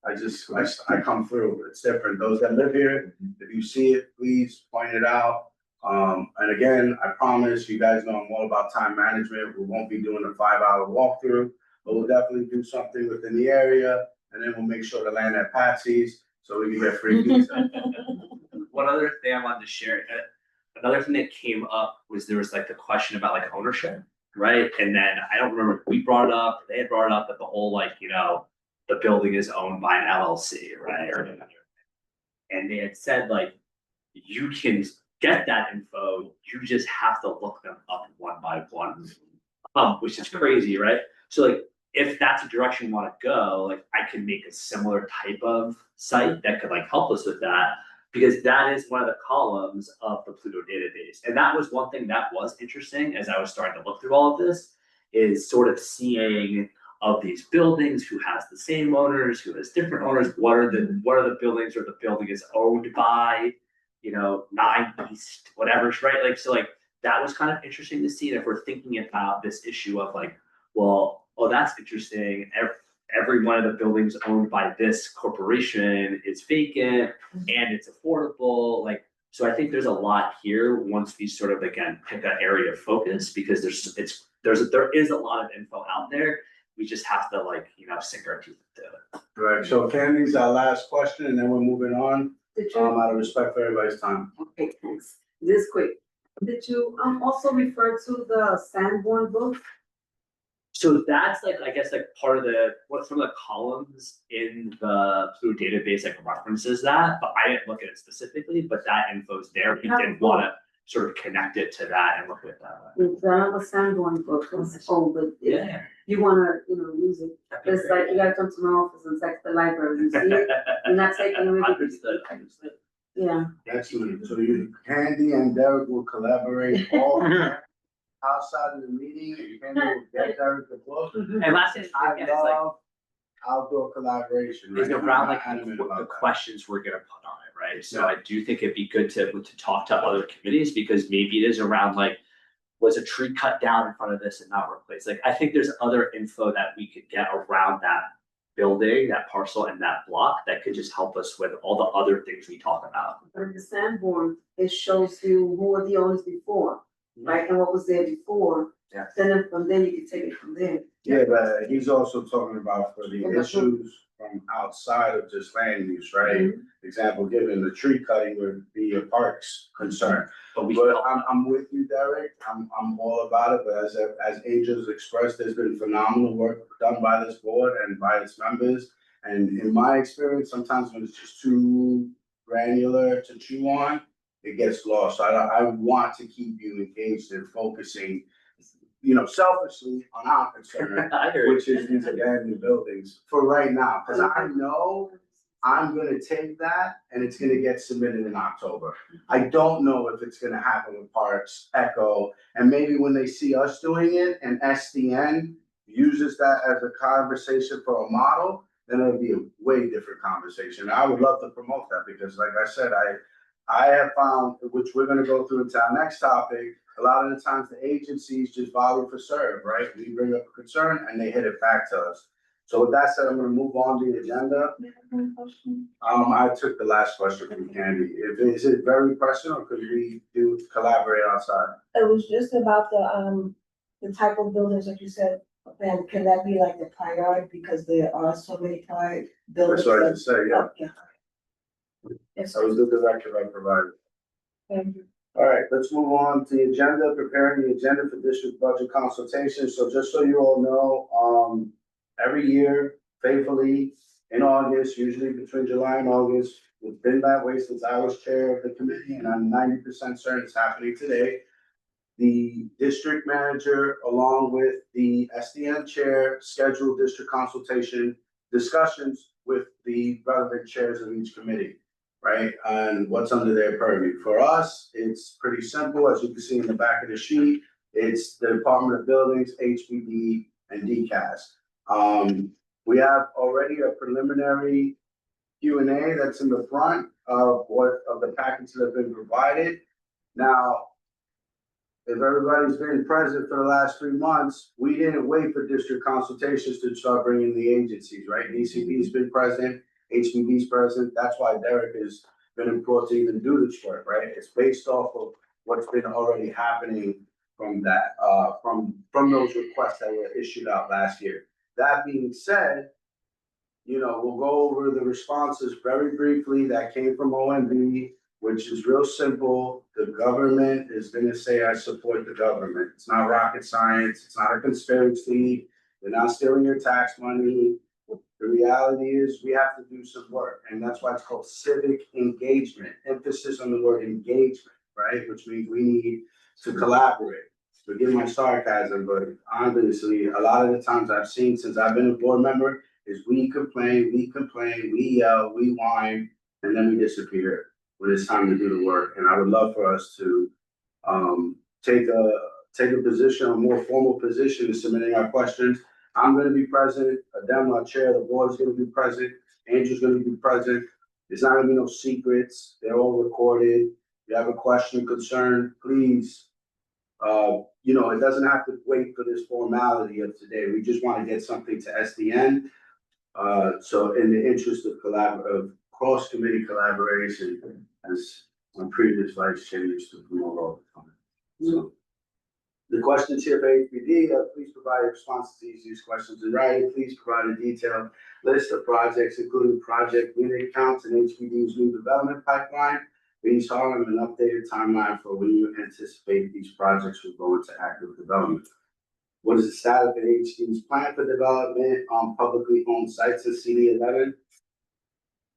I come through. It's different. Those that live here, if you see it, please point it out. And again, I promise you guys know I'm all about time management. We won't be doing a 5-hour walkthrough, but we'll definitely do something within the area. And then we'll make sure to land at Patsy's so we can get free pizza. One other thing I wanted to share, another thing that came up was there was like the question about like ownership, right? And then I don't remember if we brought it up, they had brought it up, that the whole the building is owned by an LLC, right? And they had said like, you can get that info, you just have to look them up one by one, which is crazy, right? So like, if that's a direction you want to go, like I can make a similar type of site that could like help us with that, because that is one of the columns of the Pluto database. And that was one thing that was interesting as I was starting to look through all of this, is sort of seeing of these buildings, who has the same owners, who has different owners, what are the buildings, or the building is owned by, 9 East, whatever, right? Like, so like that was kind of interesting to see. And if we're thinking about this issue of like, well, oh, that's interesting. Every one of the buildings owned by this corporation is vacant and it's affordable. Like, so I think there's a lot here once we sort of, again, pick that area of focus, because there is a lot of info out there. We just have to sink our teeth into it. Right, so Candy's our last question and then we're moving on, out of respect for everybody's time. Okay, thanks. This quick. Did you also refer to the Sanborn book? So that's like, I guess, like part of some of the columns in the Pluto database references that, but I didn't look at it specifically, but that info's there. We did want to sort of connect it to that and look at that. The Sanborn book was old, but if you wanna, use it, it's like you gotta come to my office and text the library, you see it? You're not taking away. Understood. Yeah. Excellent, so Candy and Derek will collaborate all outside of the meeting, and Candy will get Derek the book. And last thing, again, it's like outdoor collaboration. is right? around I'm like adamant the about that. questions we're gonna put on it, right? So I do think it'd be good to talk to other committees, because maybe it is around like, was a tree cut down in front of this and not replaced? Like, I think there's other info that we could get around that building, that parcel and that block that could just help us with all the other things we talk about. But the Sanborn, it shows you who were the owners before, right, and what was there before. Yeah. Then from there, you can take it from there. Yeah, but he's also talking about for the Okay. issues from outside of just land use, right? Example given, the tree cutting would be a parks concern. But we But I'm with you, Derek, I'm all about it, but as Angel's expressed, there's been phenomenal work done by this board and by its members. And in my experience, sometimes when it's just too granular to chew on, it gets lost. I want to keep you engaged and focusing, selfishly on our concern, I hear you. which is these abandoned buildings for right now, because I know I'm gonna take that and it's gonna get submitted in October. I don't know if it's gonna happen with Parks, Echo, and maybe when they see us doing it and SDN uses that as a conversation for a model, then it'll be a way different conversation. I would love to promote that because like I said, I have found, which we're gonna go through into our next topic, a lot of the times the agencies just volunteer for serve, right? We bring up a concern and they hit it back to us. So with that said, I'm gonna move on to the agenda. I took the last question from Candy. Is it very pressing or could we collaborate outside? It was just about the type of buildings that you said, and can that be like the priority because there are so many private buildings? That's what I just said, yeah. Yeah. Yes, That was the direction I provided. thank you. All right, let's move on to the agenda, preparing the agenda for district budget consultation. So just so you all know, every year faithfully in August, usually between July and August, it's been that way since I was chair of the committee and I'm 90% certain it's happening today. The district manager, along with the SDN chair, schedule district consultation discussions with the relevant chairs of each committee, right? And what's under their purview. For us, it's pretty simple. As you can see in the back of the sheet, it's the Department of Buildings, HPD, and DCAS. We have already a preliminary Q&A that's in the front of the package that have been provided. Now, if everybody's been present for the last 3 months, we didn't wait for district consultations to start bringing the agencies, right? DCP's been present, HPD's present. That's why Derek has been brought to even do this work, right? It's based off of what's been already happening from that, from those requests that were issued out last year. That being said, we'll go over the responses very briefly that came from OMB, which is real simple. The government is gonna say, I support the government. It's not rocket science. It's not a conspiracy. They're not stealing your tax money. The reality is we have to do some work, and that's why it's called civic engagement, emphasis on the word engagement, right? Which means we need to collaborate. Forgive my sarcasm, but honestly, a lot of the times I've seen since I've been a board member is we complain, we yell, we whine, and then we disappear when it's time to do the work. And I would love for us to take a position, a more formal position in submitting our questions. I'm gonna be present, Adem, our chair of the board, is gonna be present, Andrew's gonna be present. There's not gonna be no secrets, they're all recorded. If you have a question, concern, please, it doesn't have to wait for this formality of today. We just wanna get something to SDN. So in the interest of cross-committee collaboration, as my previous vice chair used to promote all the time. So the questions here for HPD, please provide responses to these questions in writing. Please provide a detailed list of projects, including project unit counts and HPD's new development pipeline. Please Harlem an updated timeline for when you anticipate these projects will go into active development. What is the status of HPD's plan for development on publicly owned sites in CD11?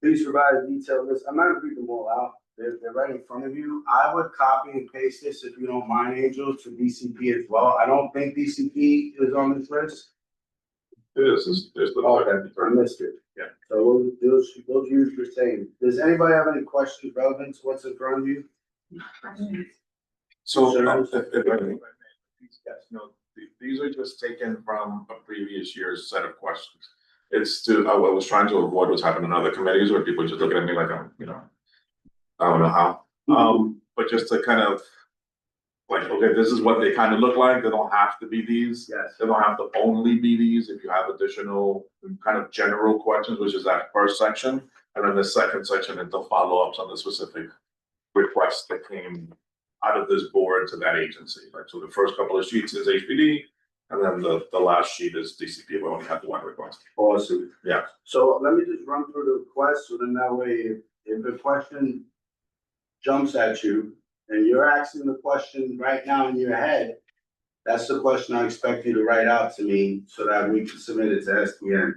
Please provide a detailed list. I'm not gonna read them all out. They're right in front of you. I would copy and paste this, if you don't mind, Angel, to DCP as well. I don't think DCP is on this list. There's the. Okay, I missed it. Yeah. So those use the same. Does anybody have any questions relevant to what's in front of you? So, Sure. if I may, these guys, these are just taken from a previous year's set of questions. It's I was trying to avoid what's happened in other committees where people just looking at me like I'm, I don't know how. But just to kind of like, okay, this is what they kind of look like, they don't have to be these. Yes. They don't have to only be these, if you have additional kind of general questions, which is that first section. And then the second section is the follow-ups on the specific requests that came out of this board to that agency. Like, so the first couple of sheets is HPD, and then the last sheet is DCP, we only have the one request. Awesome. Yeah. So let me just run through the request, so then that way, if a question jumps at you and you're asking the question right now in your head, that's the question I expect you to write out to me so that we can submit it to SDN.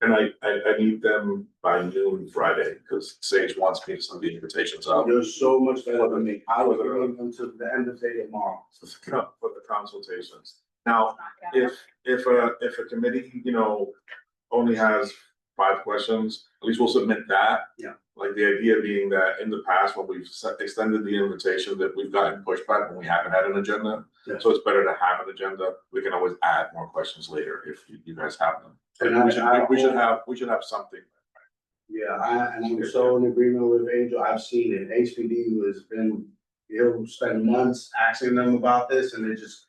And I need them by noon Friday, because Sage wants me to send the invitations out. You're so much better than me. I will give them to the end of the day tomorrow. For the consultations. Now, if a committee, you know, only has 5 questions, at least we'll submit that. Yeah. Like, the idea being that in the past, when we've extended the invitation, that we've gotten pushback when we haven't had an agenda. Yeah. So it's better to have an agenda. We can always add more questions later if you guys have them. And We should have something. Yeah, and I'm so in agreement with Angel. I've seen it. HPD he'll spend months asking them about this, and they just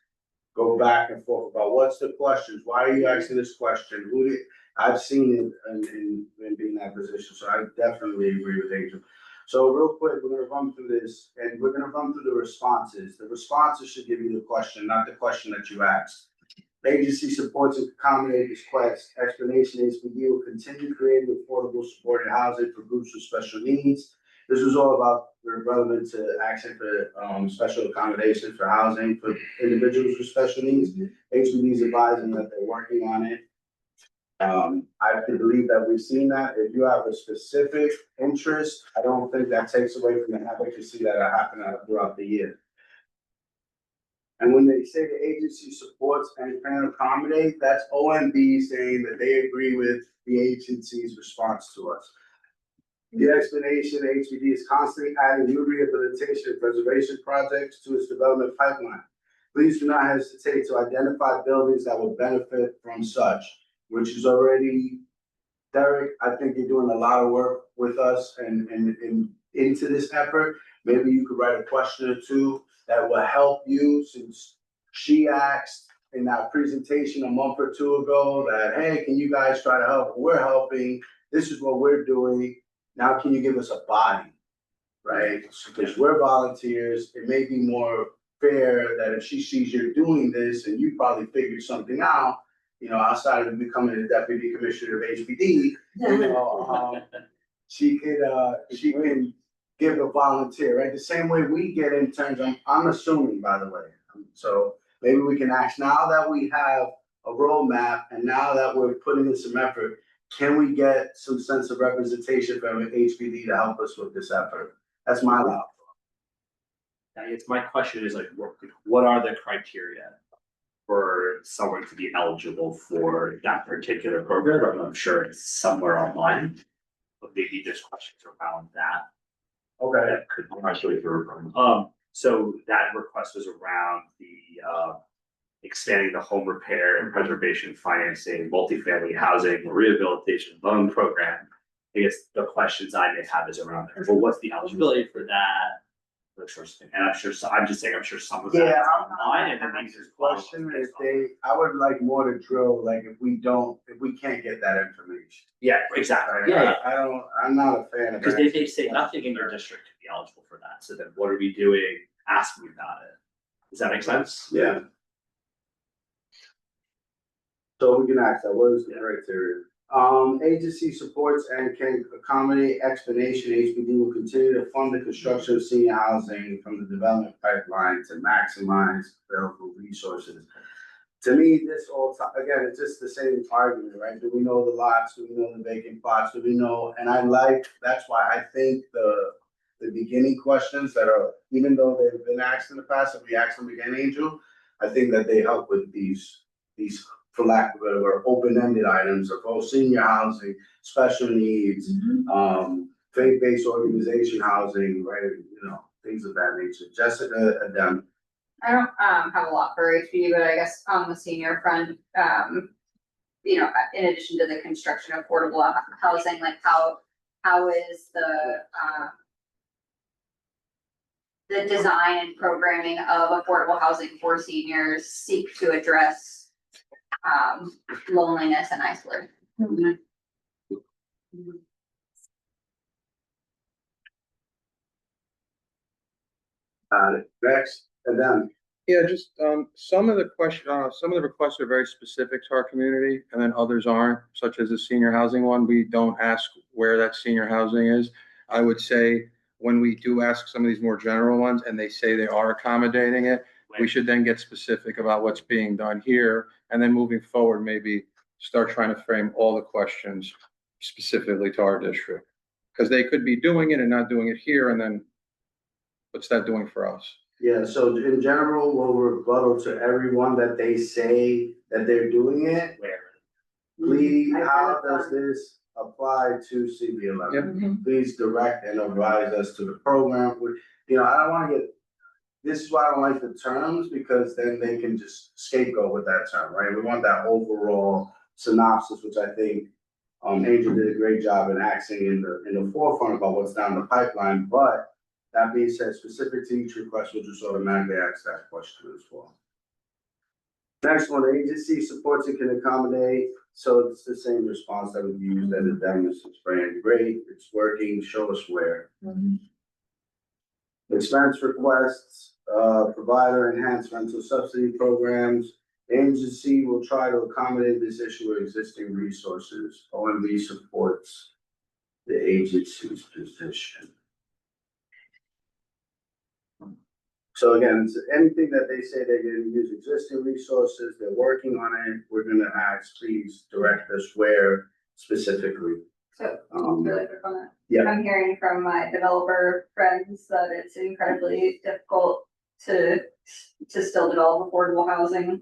go back and forth about what's the questions, why are you asking this question, I've seen it in being in that position, so I definitely agree with Angel. So real quick, we're gonna run through this, and we're gonna run through the responses. The responses should give you the question, not the question that you asked. Agency supports and accommodates this quest. Explanation: HPD will continue creating affordable supported housing for groups with special needs. This is all about relevant to action for special accommodations for housing for individuals with special needs. HPD is advising that they're working on it. I believe that we've seen that. If you have a specific interest, I don't think that takes away from the advocacy that happen throughout the year. And when they say the agency supports and can accommodate, that's OMB saying that they agree with the agency's response to us. The explanation: HPD is constantly adding new rehabilitation and preservation projects to its development pipeline. Please do not hesitate to identify buildings that will benefit from such, which is already, Derek, I think you're doing a lot of work with us and into this effort. Maybe you could write a question or two that will help you, since she asked in that presentation a month or two ago that, hey, can you guys try to help? We're helping. This is what we're doing. Now, can you give us a body, right? Because we're volunteers. It may be more fair that if she sees you're doing this and you probably figured something out, you know, outside of becoming the deputy commissioner of HPD, you know, she can give a volunteer, right? The same way we get in terms of, I'm assuming, by the way. So maybe we can ask, now that we have a roadmap and now that we're putting in some effort, can we get some sense of representation from HPD to help us with this effort? That's my thought. It's my question is like, what are the criteria for someone to be eligible for that particular program? I'm sure it's somewhere online, but maybe there's questions around that. Okay. That could I'm not sure if you're. So that request was around the expanding the home repair and preservation financing, multifamily housing, rehabilitation loan program. I guess the questions I may have is around, well, what's the eligibility for that? Those sorts of things. And I'm sure, so I'm just saying, I'm sure some of that is online, and then maybe there's question if I would like more to drill, like if we can't get that information. Yeah, exactly. Right? I'm not a fan of Because that. they say nothing in your district could be eligible for that, so then what are we doing asking about it? Does that make sense? Yeah. So we can ask that, what is the criteria? Agency supports and can accommodate explanation. HPD will continue to fund the construction of senior housing from the development pipeline to maximize available resources. To me, this again, it's just the same argument, right? Do we know the lots? Do we know the vacant plots? Do we know? And that's why I think the beginning questions that are, even though they've been asked in the past, if we ask them again, Angel, I think that they help with these, for lack of a better word, open-ended items of senior housing, special needs, faith-based organization housing, right? You know, things of that nature. Jessica, Adam. I don't have a lot for HPD, but I guess on the senior front, you know, in addition to the construction of affordable housing, like how is the the design and programming of affordable housing for seniors seek to address loneliness and isolation. Next, and then, Yeah, just, some of the some of the requests are very specific to our community and then others aren't, such as the senior housing one. We don't ask where that senior housing is. I would say when we do ask some of these more general ones and they say they are accommodating it, we should then get specific about what's being done here. And then moving forward, maybe start trying to frame all the questions specifically to our district. Because they could be doing it and not doing it here, and then what's that doing for us? yeah, so in general, we'll rebuttal to everyone that they say that they're doing it. Please, how does this apply to CB11? Please direct and advise us to the program. You know, I don't wanna get, this is why I don't like the terms, because then they can just scapegoat with that term, right? We want that overall synopsis, which I think Angel did a great job in acting in the forefront about what's down the pipeline, but that being said, specific to each request, we'll just automatically ask that question as well. Next one, the agency supports and can accommodate, so it's the same response that we've used as a demonstration. It's brand great, it's working, show us where. Expense requests, provider enhanced rental subsidy programs. Agency will try to accommodate this issue with existing resources. OMB supports the agency's position. So again, it's anything that they say they're gonna use existing resources, they're working on it, we're gonna ask, please direct us where specifically. So, Um, really quick on that. Yeah. I'm hearing from my developer friends that it's incredibly difficult to still develop affordable housing.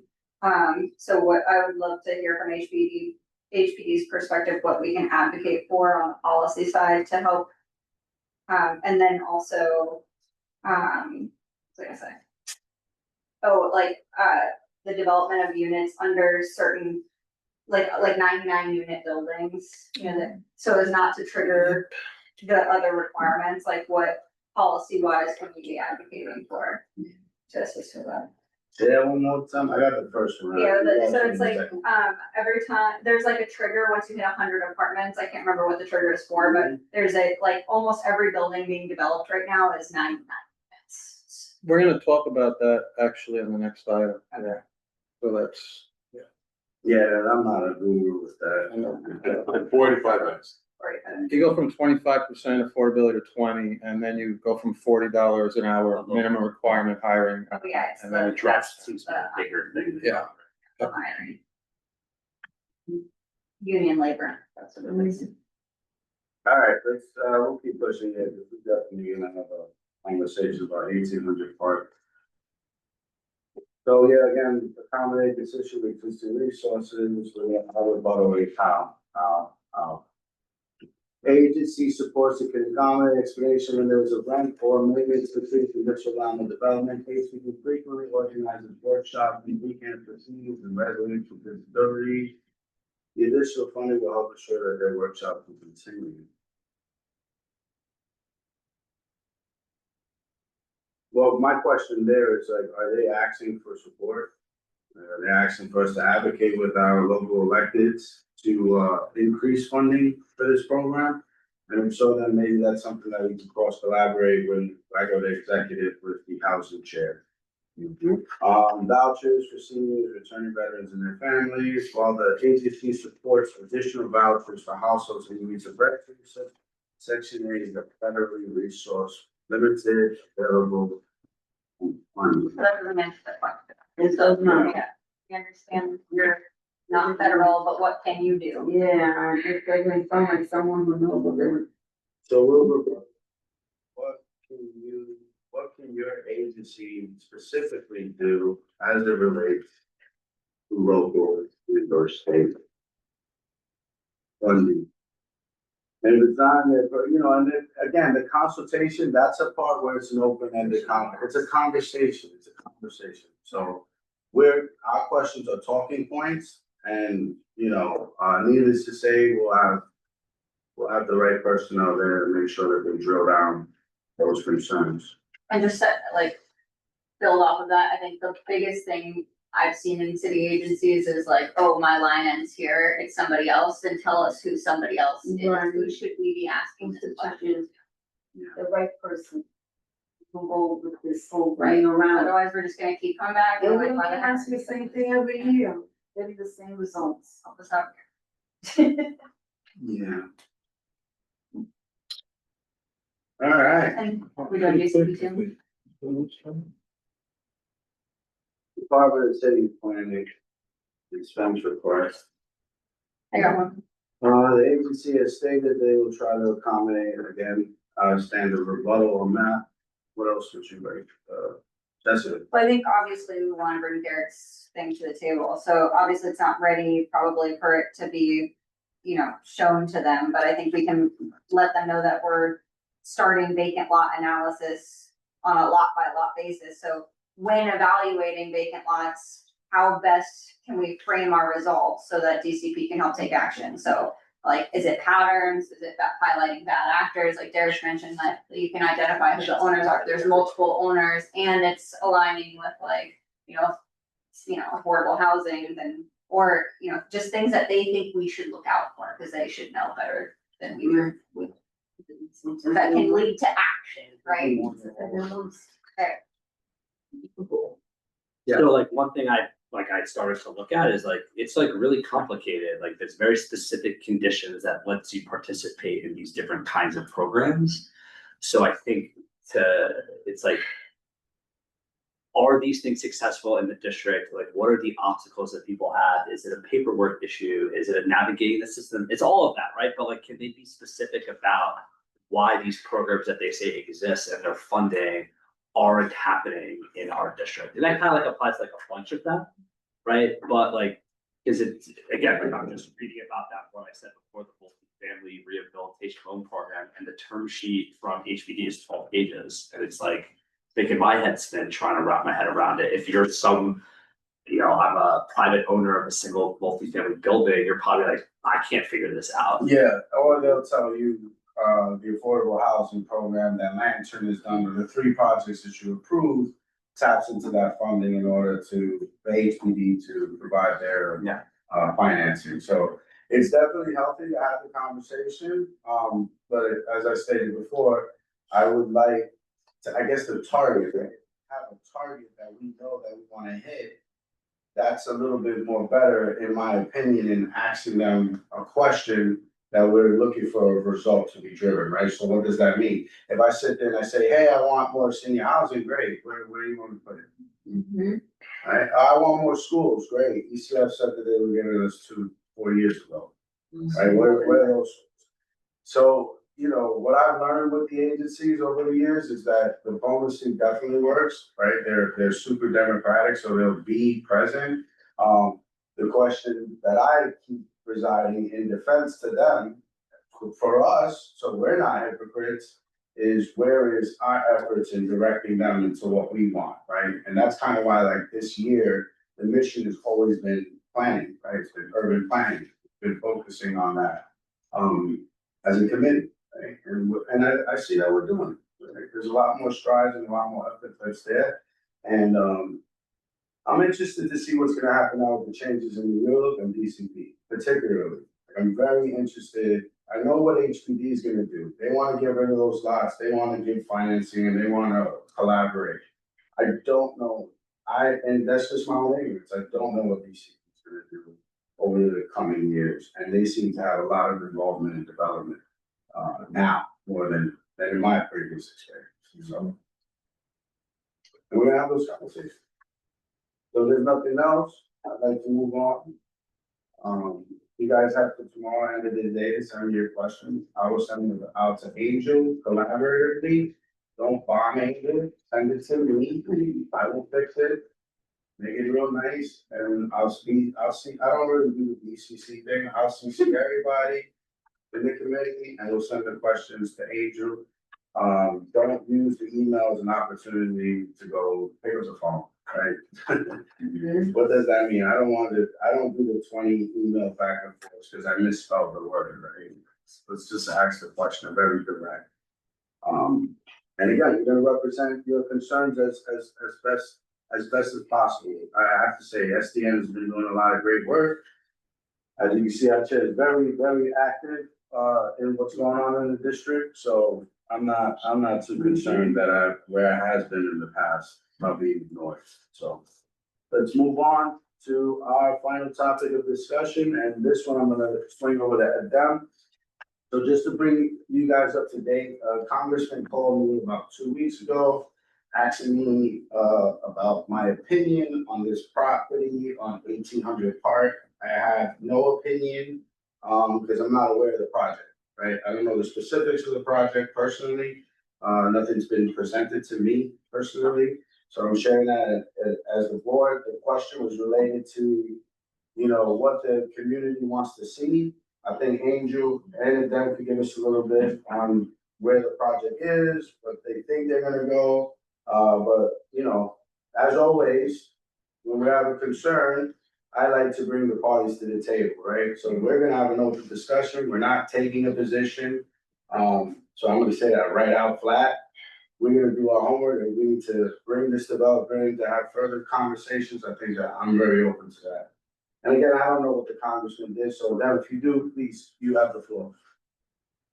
So what I would love to hear from HPD's perspective, what we can advocate for on the policy side to help. And then also, what was I gonna say? Oh, like, the development of units under certain, like 99 unit buildings, you know, that, so as not to trigger the other requirements, like what policy wise can we be advocating for? To assist with that. Say that one more time, I got the first one. Yeah, right? so it's like, every time, there's like a trigger, once you hit 100 apartments, I can't remember what the trigger is for, but there's like, almost every building being developed right now is 99 units. We're gonna talk about that actually in the next item. Yeah. So that's, Yeah, I'm not a guru with that. I know. And 45 minutes. You go from 25% affordability to 20, and then you go from $40 an hour minimum requirement hiring. Oh, yeah, it's And then it the- drops. that's the Bigger thing. Yeah. hiring. Union labor, that's what it is. All right, let's, we'll keep pushing it, because we definitely gonna have a conversation about 1800 Park. So yeah, again, accommodate this issue with existing resources, I would bother with how. Agency supports and can accommodate explanation when there is a rent or maintenance between conditional land and development. Agency frequently organizes workshops and weekend proceedings and residential disability. The additional funding will help ensure that their workshops will continue. Well, my question there is like, are they asking for support? Are they asking for us to advocate with our local electeds to increase funding for this program? And if so, then maybe that's something that we can cross collaborate when I go to executive with the housing chair. Vouchers for seniors, returning veterans and their families, while the agency supports additional vouchers for households in need of breakfast. Section 8 is a federally resource limited, available. Funding. So that doesn't answer the question. It does not, yeah. We understand you're not federal, but what can you do? Yeah, it doesn't sound like someone who knows what they're. So what can your agency specifically do as it relates to local or state funding? And if it's not in there, but you know, and then again, the consultation, that's a part where it's an open-ended it's a conversation, So our questions are talking points and, you know, needless to say, we'll have the right personnel there to make sure that they drill down those concerns. And just like, build off of that, I think the biggest thing I've seen in city agencies is like, oh, my line ends here, it's somebody else, then tell us who somebody else is, Right. who should we be asking this question? The right person. Who go with this whole running around. Otherwise, we're just gonna keep coming back And and we like, can ask the same thing every year, maybe the same results. help us out. Yeah. All right. And we don't use it. Department of City Planning expense request. I got one. The agency has stated they will try to accommodate, again, standard rebuttal on that. What else would you like, that's it. Well, I think obviously we wanna bring Derek's thing to the table, so obviously it's not ready probably for it to be, you know, shown to them, but I think we can let them know that we're starting vacant lot analysis on a lot by lot basis, so when evaluating vacant lots, how best can we frame our results so that DCP can help take action? So like, is it patterns? Is it highlighting bad actors? Like Derek mentioned, that you can identify who the owners are. There's multiple owners and it's aligning with like, you know, affordable housing and, or, you know, just things that they think we should look out for because they should know better than we do. That can lead to action, right? Okay. Yeah. So like one thing I started to look at is like, it's like really complicated, like there's very specific conditions that lets you participate in these different kinds of programs. So I think it's like, are these things successful in the district? Like, what are the obstacles that people have? Is it a paperwork issue? Is it a navigating the system? It's all of that, right? But like, can they be specific about why these programs that they say exist and their funding aren't happening in our district? And that kind of like applies to like a bunch of them, right? But like, is it, again, like I'm just reading about that, what I said before, the multi-family rehabilitation loan program, and the term sheet from HPD is 12 pages. And it's like, making my head spin trying to wrap my head around it. If you're I'm a private owner of a single multi-family building, you're probably like, I can't figure this out. Yeah, or they'll tell you, the affordable housing program that Lantern has done, or the 3 projects that you approved taps into that funding in order to, the HPD to provide their financing. So it's definitely healthy to have the conversation. But as I stated before, I would like to, I guess, the target, right? Have a target that we know that we wanna hit. That's a little bit more better, in my opinion, in asking them a question that we're looking for a result to be driven, right? So what does that mean? If I sit there and I say, hey, I want more senior housing, great, where do you want to put it? Right, I want more schools, great, ECF said that they were giving us 4 years ago, right, where are those? So, what I've learned with the agencies over the years is that the bonusing definitely works, right? They're super democratic, so they'll be present. The question that I keep residing in defense to them, for us, so we're not hypocrites, is where is our efforts in directing them into what we want, right? And that's kind of why, like this year, the mission has always been planning, right? It's been urban planning, been focusing on that as a committee. Right? And I see that we're doing it. Right? There's a lot more strides and a lot more effort that's there. And I'm interested to see what's going to happen now with the changes in New York and DCP, particularly. I'm very interested. I know what HPD is going to do. They want to get rid of those lots. They want to give financing and they want to collaborate. I don't know. And that's just my own ignorance. I don't know what DCP is going to do over the coming years. And they seem to have a lot of involvement in development. Now more than in my previous experience. So, and we're gonna have those conversations. So there's nothing else. I'd like to move on. You guys have to tomorrow end of the day to send me your questions. I will send them out to Angel collaboratively. Don't bomb Angel. Send it to me. I will fix it. Make it real nice, and I'll see. I don't really do the BCC thing. I'll CC everybody in the committee, and we'll send the questions to Angel. Don't use the email as an opportunity to go pick up the phone, right? What does that mean? I don't do the 20 email back and forth because I misspelled the word, right? Let's just ask the question very direct. And again, you're gonna represent your concerns as best as possible. I have to say, SDN has been doing a lot of great work. As you can see, our chair is very, very active, in what's going on in the district, so I'm not too concerned where it has been in the past, about being ignored, so. Let's move on to our final topic of discussion, and this one I'm gonna swing over to Adam. So just to bring you guys up to date, Congressman called me about 2 weeks ago, asking me, about my opinion on this property on 1800 Park. I have no opinion, because I'm not aware of the project, right? I don't know the specifics of the project personally. Nothing's been presented to me personally. So I'm sharing that as the board. The question was related to, what the community wants to see. I think Angel and Dan could give us a little bit on where the project is, what they think they're gonna go. But, as always, when we have a concern, I like to bring the parties to the table, right? So we're gonna have an open discussion. We're not taking a position. So I'm gonna say that right out flat. We're gonna do our homework and we need to bring this developer in to have further conversations. I think that I'm very open to that. And again, I don't know what the congressman did, so then if you do, please, you have the floor.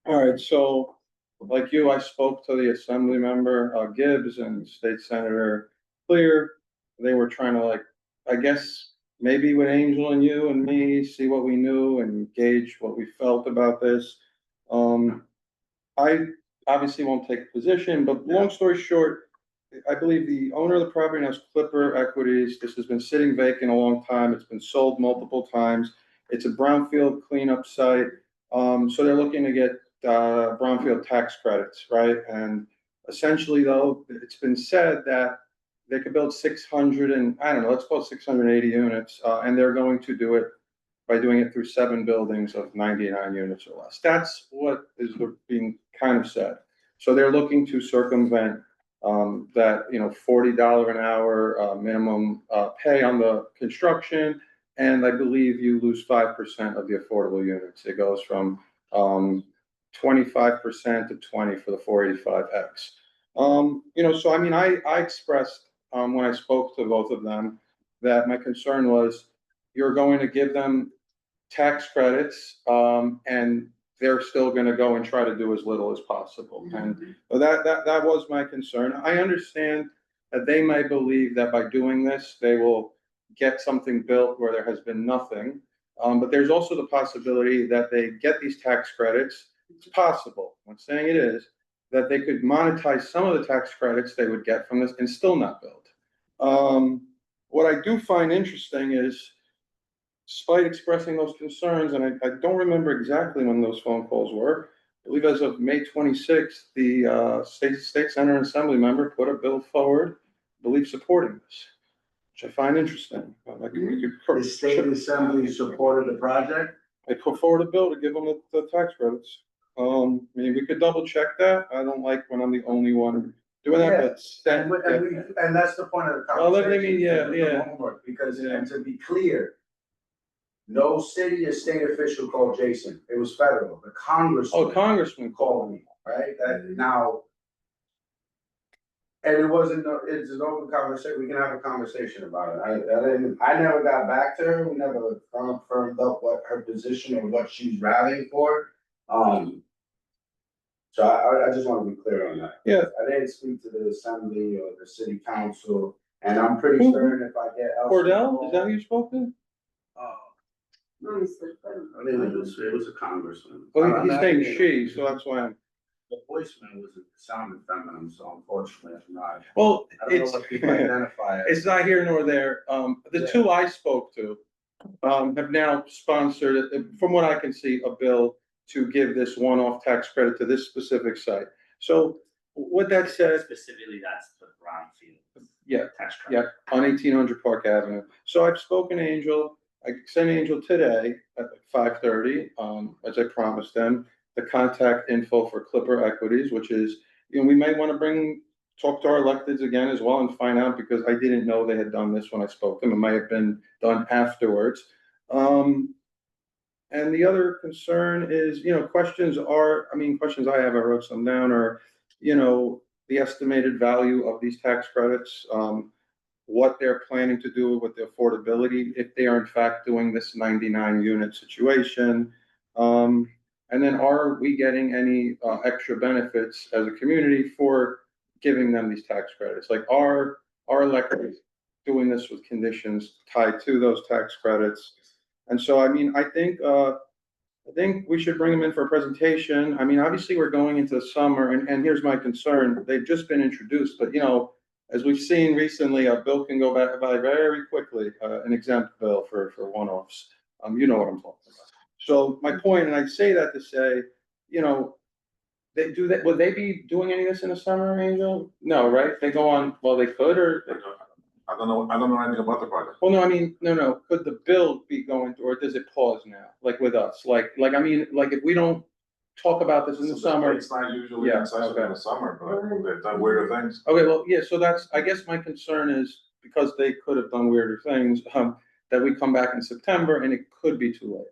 All right, so like you, I spoke to the assembly member, Gibbs, and State Senator Clear. They were trying to, I guess, maybe with Angel and you and me, see what we knew and gauge what we felt about this. I obviously won't take a position, but long story short, I believe the owner of the property now has Clipper Equities. This has been sitting vacant a long time. It's been sold multiple times. It's a brownfield cleanup site. So they're looking to get brownfield tax credits, right? And essentially, though, it's been said that they could build 600 and, I don't know, let's call it 680 units, and they're going to do it by doing it through 7 buildings of 99 units or less. That's what is being kind of said. So they're looking to circumvent that, $40 an hour minimum pay on the construction. And I believe you lose 5% of the affordable units. It goes from 25% to 20% for the 485X. So I mean, I expressed when I spoke to both of them that my concern was you're going to give them tax credits, and they're still going to go and try to do as little as possible. And that was my concern. I understand that they might believe that by doing this, they will get something built where there has been nothing. But there's also the possibility that they get these tax credits. It's possible, I'm not saying it is, that they could monetize some of the tax credits they would get from this and still not build. What I do find interesting is, despite expressing those concerns, and I don't remember exactly when those phone calls were, I believe as of May 26th, the state senator and assembly member put a bill forward, I believe supporting this, which I find interesting. The state assembly supported the project? They put forward a bill to give them the tax credits. I mean, we could double check that. I don't like when I'm the only one doing that, And that's the point of the Well, let conversation. me, yeah. Homework, because, and to be clear, no city or state official called Jason. It was federal. The congressman called me, right? That now, and it's an open conversation. We can have a conversation about it. I never got back to her. We never firmed up what her position or what she's rallying for. So I just want to be clear on that. Yeah. I didn't speak to the assembly or the city council, and I'm pretty certain if I get. Cordell, is that who you spoke to? I mean, it was a congressman. Well, he's saying she, so that's why I'm. The voicemail was sounded feminine, so unfortunately, I'm not. Well, I don't know what people identify as. it's not here nor there. The two I spoke to have now sponsored, from what I can see, a bill to give this one-off tax credit to this specific site. So what that says. Specifically, that's the brownfield. Yeah, Tax credit. yeah, on 1800 Park Avenue. So I've spoken to Angel. I sent Angel today at 5:30, as I promised them, the contact info for Clipper Equities, which is, we may want to talk to our electeds again as well and find out, because I didn't know they had done this when I spoke to them. It might have been done afterwards. And the other concern is, questions I have, I wrote some down, are, the estimated value of these tax credits, what they're planning to do with the affordability, if they are in fact doing this 99 unit situation. And then are we getting any extra benefits as a community for giving them these tax credits? Like are electors doing this with conditions tied to those tax credits? And so, I mean, I think we should bring them in for a presentation. I mean, obviously, we're going into the summer, and here's my concern. They've just been introduced, but as we've seen recently, a bill can go by very quickly, an exempt bill for one-offs. You know what I'm talking about. So my point, and I say that to say, would they be doing any of this in the summer, Angel? No, right? They go on, well, they could, or? I don't know anything about the project. Well, no, I mean, no. Could the bill be going to, or does it pause now? Like with us, I mean, if we don't talk about this in the summer. It's not usually Yeah, in session okay. in the summer, but they've done weirder things. Okay, well, yeah, so I guess my concern is because they could have done weirder things, that we come back in September and it could be too late.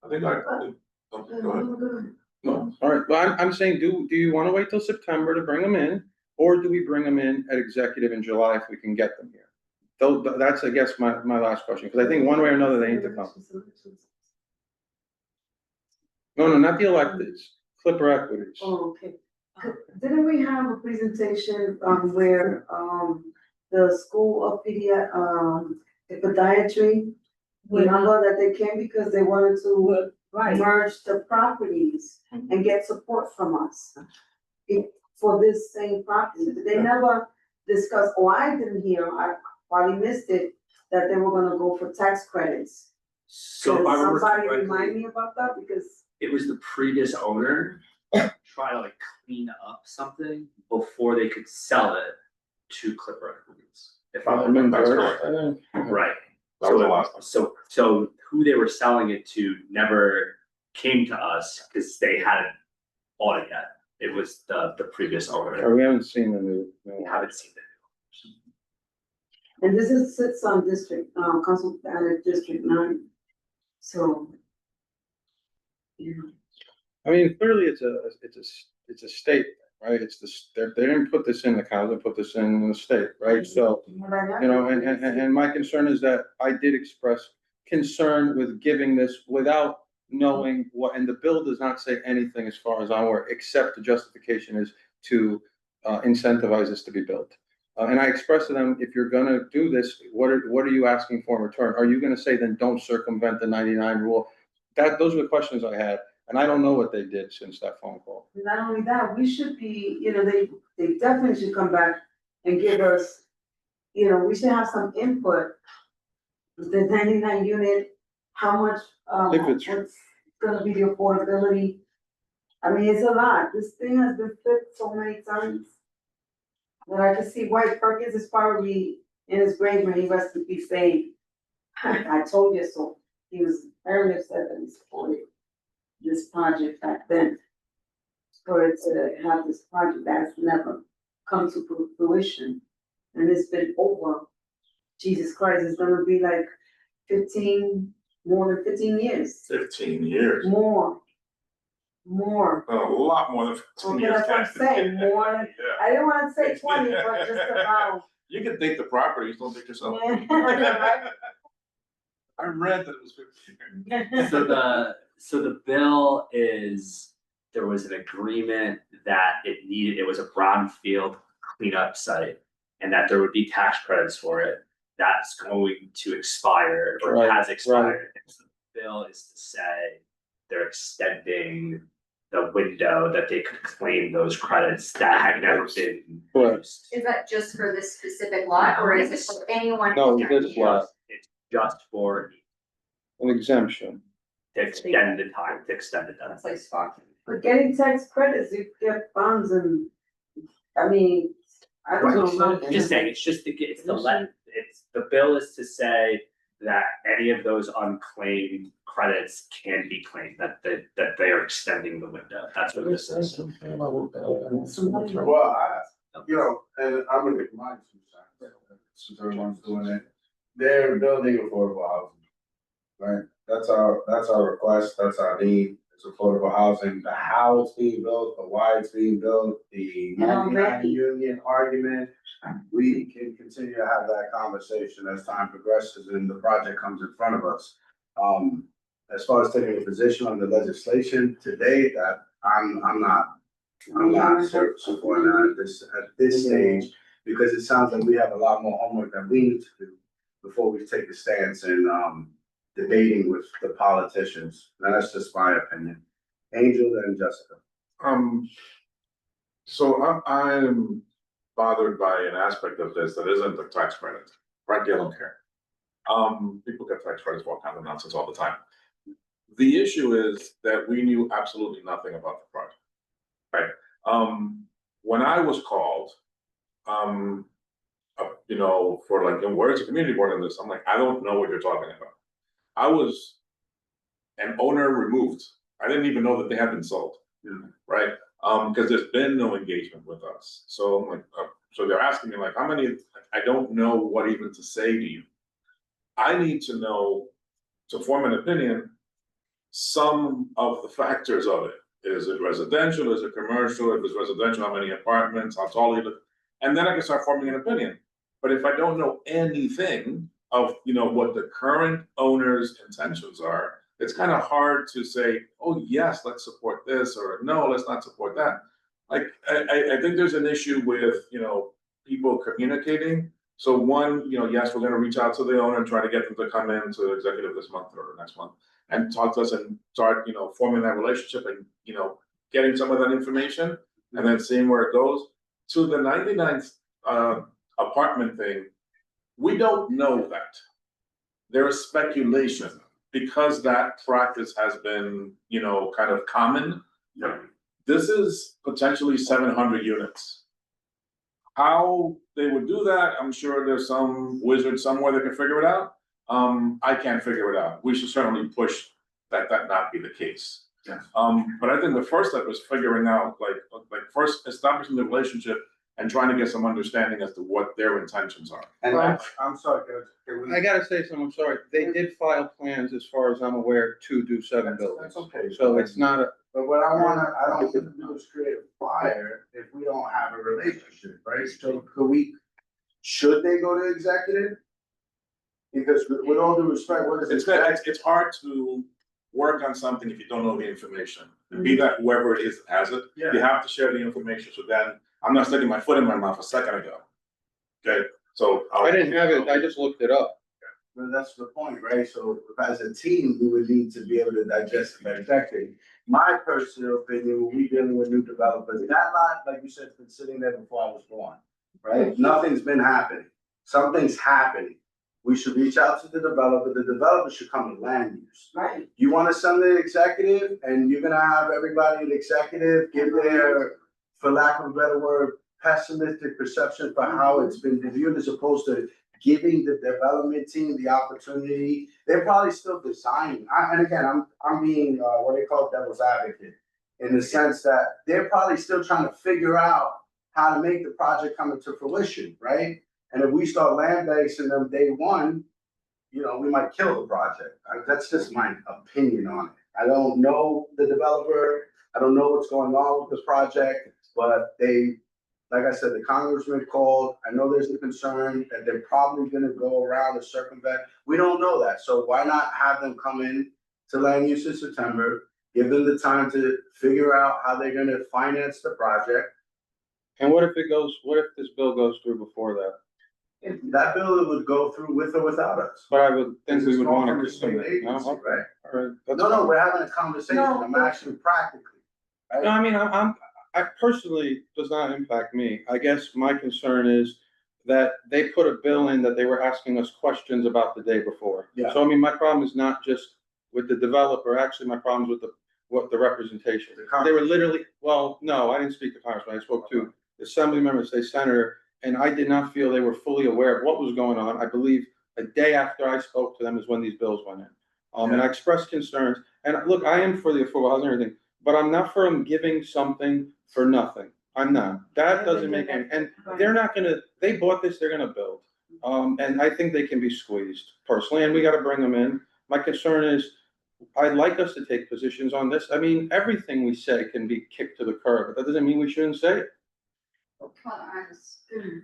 I think go ahead. No, all right, well, I'm saying, do you want to wait till September to bring them in? Or do we bring them in at executive in July if we can get them here? Though, that's, I guess, my last question, because I think one way or another, they need to come. No, not the electeds, Clipper Equities. Oh, okay. Didn't we have a presentation, where, the school of podiatry, remember that they came because they wanted to merge the properties and get support from us for this same property. They never discussed, I didn't hear, I probably missed it, that they were gonna go for tax credits. So if I remember Somebody correctly, remind me about that, because it was the previous owner try to clean up something before they could sell it to Clipper Equities. If I remember, That's correct. right. That was the last time. So who they were selling it to never came to us because they hadn't bought it yet. It was the previous owner. Or we haven't seen the new. We haven't seen it. and this sits on district, council, district 9. So. Yeah. I mean, clearly it's a state, right? They didn't put this in the county, they put this in the state, right? So, and my concern is that I did express concern with giving this without knowing what, and the bill does not say anything as far as I'm aware, except the justification is to incentivize this to be built. And I expressed to them, if you're gonna do this, what are you asking for in return? Are you gonna say then don't circumvent the 99 rule? Those were the questions I had, and I don't know what they did since that phone call. Not only that, we should be, they definitely should come back and give us, we should have some input. The 99 unit, how much, If it's- what's gonna be the affordability? I mean, it's a lot. This thing has been flipped so many times. That I can see White Perkins is probably in his grave when he rests in peace saying, I told you so. He was very upset that he supported this project back then. For it to have this project that has never come to fruition. And it's been over, Jesus Christ, it's gonna be like more than 15 years. 15 years. More. A lot more than 15 Okay, years. that's what I'm saying, more than, Yeah. I didn't wanna say 20, but just about. You can think the properties, don't think yourself. Yeah. I read that it was 15 years. So the bill is, there was an agreement that it was a brownfield cleanup site. And that there would be tax credits for it. That's going to expire or Right, has expired. And so the bill is to say they're extending the window that they could claim those credits that had never been Correct. used. Is that just for this specific lot, or is it for anyone? No, here? this lot, It's just for an exemption. to extend the time, to extend it. That's like spot. But getting tax credits, you get bonds and, I mean, I don't know. I'm just saying, the bill is to say that any of those unclaimed credits can be claimed, that they are extending the window. That's what this is. Well, and I'm gonna make mine 2 cents, since everyone's doing it. They're building affordable housing, right? That's our request, that's our need, It's affordable housing, the how it's being built, the why it's being built, the union argument. We can continue to have that conversation as time progresses and the project comes in front of us. As far as taking a position on the legislation today, that I'm not supporting that at this stage, because it sounds like we have a lot more homework that we need to do before we take a stance in debating with the politicians. Now, that's just my opinion. Angel and Jessica. So I'm bothered by an aspect of this that isn't the tax credit. Frankly, I don't care. People get tax credits for all kinds of nonsense all the time. The issue is that we knew absolutely nothing about the project, right? When I was called, you know, for like, where's the community board on this? I'm like, I don't know what you're talking about. I was an owner removed. I didn't even know that they had been sold, right? Because there's been no engagement with us. So I'm like, so they're asking me like, how many? I don't know what even to say to you. I need to know, to form an opinion, some of the factors of it. Is it residential? Is it commercial? If it's residential, how many apartments? How tall is it? And then I can start forming an opinion. But if I don't know anything of, you know, what the current owner's intentions are, it's kind of hard to say, oh, yes, let's support this, or no, let's not support that. Like, I think there's an issue with, you know, people communicating. So one, you know, yes, we're gonna reach out to the owner and try to get them to come in to executive this month or next month and talk to us and start, you know, forming that relationship and, you know, getting some of that information and then seeing where it goes. To the 99th apartment thing, we don't know that. There is speculation because that practice has been, you know, kind of common. This is potentially 700 units. How they would do that, I'm sure there's some wizard somewhere that can figure it out. I can't figure it out. We should certainly push that not be the case. Yes. But I think the first step is figuring out, like first establishing the relationship and trying to get some understanding as to what their intentions are. And I'm sorry, I gotta say something, I'm sorry, they did file plans, as far as I'm aware, to do 7 buildings. That's okay. So it's not a, But what I don't want to do is create a fire if we don't have a relationship, right? So should they go to executive? Because with all due respect, what is it? It's hard to work on something if you don't know the information. Be that whoever it is that has it, you have to share the information. So then, I'm not sticking my foot in my mouth a second ago. Okay, so. I didn't have it, I just looked it up. Well, that's the point, right? So as a team, we would need to be able to digest and exactly. My personal opinion, when we dealing with new developers, that lot, like you said, has been sitting there before I was born, right? Nothing's been happening. Something's happening. We should reach out to the developer. The developer should come with land use. Right. You want to send the executive and you're gonna have everybody in the executive give their, for lack of a better word, pessimistic perception for how it's been viewed as opposed to giving the development team the opportunity. They're probably still designing. And again, I'm being what they call devil's advocate in the sense that they're probably still trying to figure out how to make the project come into fruition, right? And if we start land basing them day one, you know, we might kill the project. That's just my opinion on it. I don't know the developer. I don't know what's going on with this project, but they, like I said, the congressman called. I know there's a concern that they're probably gonna go around and circumvent. We don't know that. So why not have them come in to land use in September, give them the time to figure out how they're gonna finance the project. And what if this bill goes through before that? That bill would go through with or without us. But I would think we would want to. State agency, right? All right. No, we're having a conversation. I'm actually practically. Right? No, I mean, I personally, does not impact me. I guess my concern is that they put a bill in that they were asking us questions about the day before. Yeah. So I mean, my problem is not just with the developer, actually my problem is with the representation. They were literally, well, no, I didn't speak to Congressman, I spoke to Assembly members, state senator, and I did not feel they were fully aware of what was going on. I believe a day after I spoke to them is when these bills went in. And I expressed concerns, and look, I am for the affordable housing and everything, but I'm not for them giving something for nothing. I'm not. That doesn't make any, and they're not gonna, they bought this, they're gonna build. And I think they can be squeezed personally, and we gotta bring them in. My concern is, I'd like us to take positions on this. I mean, everything we say can be kicked to the curb, but that doesn't mean we shouldn't say it.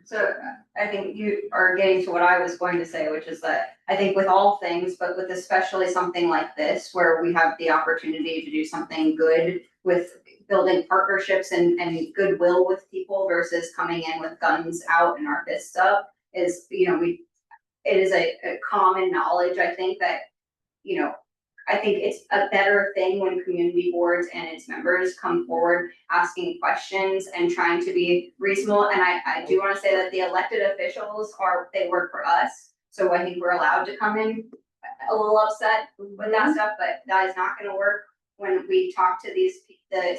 So I think you are getting to what I was going to say, which is that I think with all things, but with especially something like this, where we have the opportunity to do something good with building partnerships and goodwill with people versus coming in with guns out and our fists up, is, it is a common knowledge, I think, that, I think it's a better thing when community boards and its members come forward asking questions and trying to be reasonable. And I do want to say that the elected officials they work for us. So I think we're allowed to come in a little upset with that stuff, but that is not going to work when we talk to the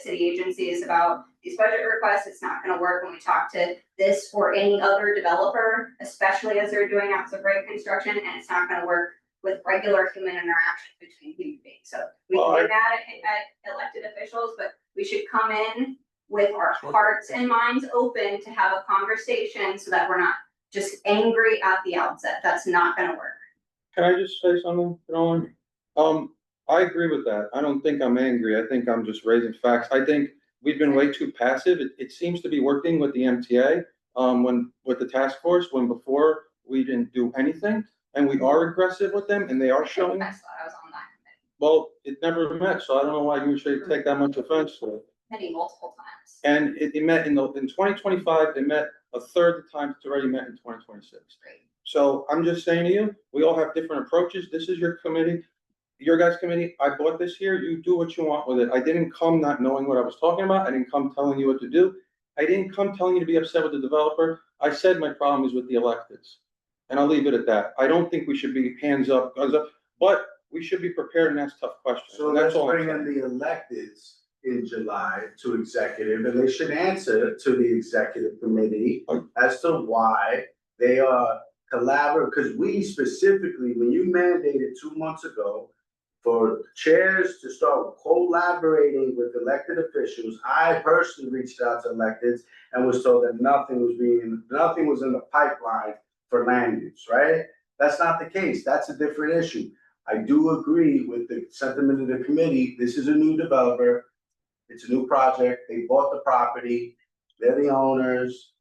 city agencies about these budget requests. It's not going to work when we talk to this or any other developer, especially as they're doing acts of right construction, and it's not going to work with regular human interaction between human beings. So we can get mad at elected officials, but we should come in with our hearts and minds open to have a conversation so that we're not just angry at the outset. That's not gonna work. Can I just say something, Nolan? I agree with that. I don't think I'm angry. I think I'm just raising facts. I think we've been way too passive. It seems to be working with the MTA, with the task force, when before we didn't do anything. And we are aggressive with them, and they are showing. I thought I was on that Well, it never met, so I don't know why you should take that much offense to it. committee multiple times. And it met in 2025, it met a third of the times it's already met in 2026. Great. So I'm just saying to you, we all have different approaches. This is your committee, your guys' committee. I bought this here. You do what you want with it. I didn't come not knowing what I was talking about. I didn't come telling you what to do. I didn't come telling you to be upset with the developer. I said my problem is with the electeds. And I'll leave it at that. I don't think we should be hands up, guns up, but we should be prepared and ask tough questions. So That's let's all I'm bring in saying. the electeds in July to executive, and they should answer to the executive committee as to why they are collaborative, because we specifically, when you mandated 2 months ago for chairs to start collaborating with elected officials, I personally reached out to electeds and was told that nothing was in the pipeline for land use, right? That's not the case. That's a different issue. I do agree with the sentiment of the committee. This is a new developer. It's a new project. They bought the property. They're the owners.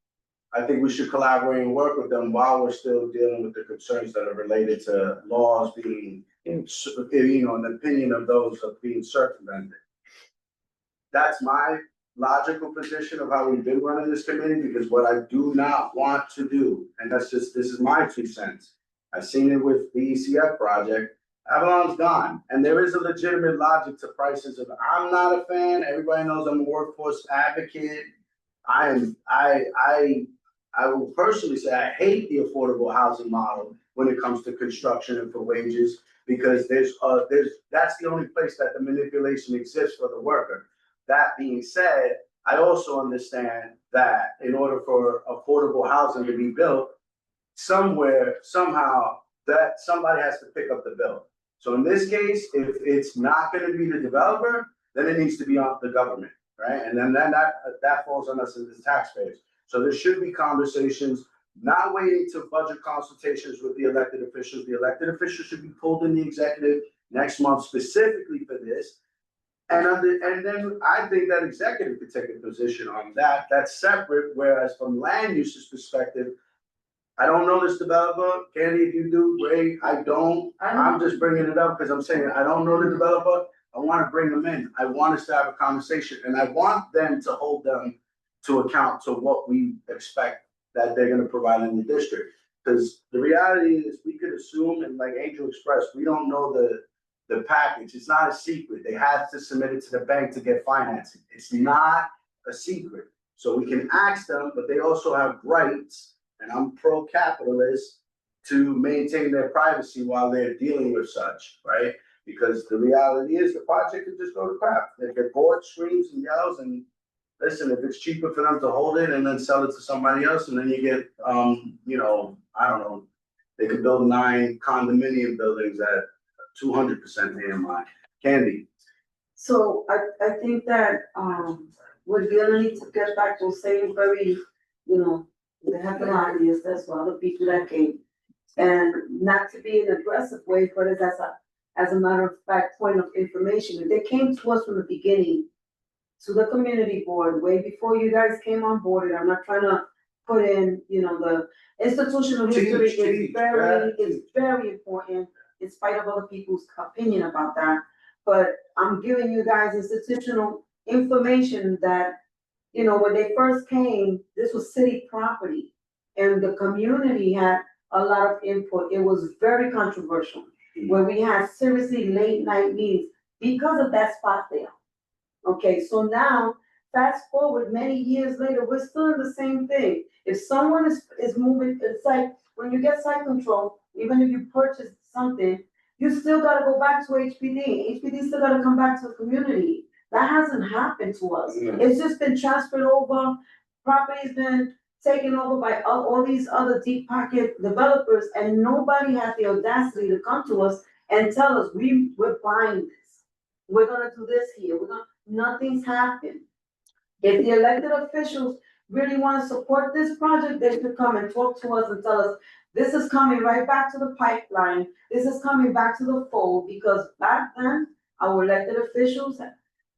I think we should collaborate and work with them while we're still dealing with the concerns that are related to laws being, an opinion of those of being circumvented. That's my logical position of how we've been running this committee, because what I do not want to do, and this is my 2 cents. I've seen it with the ECF project. Avalon's gone, and there is a legitimate logic to prices. I'm not a fan. Everybody knows I'm a workforce advocate. I will personally say I hate the affordable housing model when it comes to construction and for wages, because that's the only place that the manipulation exists for the worker. That being said, I also understand that in order for affordable housing to be built, somehow, that somebody has to pick up the bill. So in this case, if it's not going to be the developer, then it needs to be on the government, right? And then that falls on us as the taxpayers. So there should be conversations, not waiting to budget consultations with the elected officials. The elected officials should be pulled in the executive next month specifically for this. And then I think that executive could take a position on that. That's separate. Whereas from land uses perspective, I don't know this developer. Candy, if you do, great. I don't. I'm just bringing it up because I'm saying I don't know the developer. I want to bring them in. I want us to have a conversation, and I want them to hold them to account to what we expect that they're going to provide in the district. Because the reality is, we could assume, and like Angel expressed, we don't know the package. It's not a secret. They have to submit it to the bank to get financing. It's not a secret. So we can ask them, but they also have rights, and I'm pro-capitalist, to maintain their privacy while they're dealing with such, right? Because the reality is the project could just go to crap. They get bored, screams and yells, and listen, if it's cheaper for them to hold it and then sell it to somebody else, and then you get, I don't know, they could build 9 condominium buildings at 200% AMI. Candy. So I think that, we're gonna need to get back to saying very, they have the ideas as well, the people that came. And not to be in an aggressive way, but it's as a matter of fact, point of information. They came to us from the beginning, to the community board, way before you guys came on board, and I'm not trying to put in, you know, the institutional history is very important, in spite of other people's opinion about that. But I'm giving you guys institutional information that, you know, when they first came, this was city property, and the community had a lot of input. It was very controversial, where we had seriously late night meetings because of that spot there. Okay, so now, fast forward many years later, we're still in the same thing. If someone is moving, it's like when you get site control, even if you purchase something, you still gotta go back to HPD. HPD still gotta come back to the community. That hasn't happened to us. It's just been transferred over, property's been taken over by all these other deep pocket developers, and nobody had the audacity to come to us and tell us, we're buying this. We're gonna do this here, nothing's happened. If the elected officials really wanna support this project, they should come and talk to us and tell us, this is coming right back to the pipeline, this is coming back to the fold, because back then, our elected officials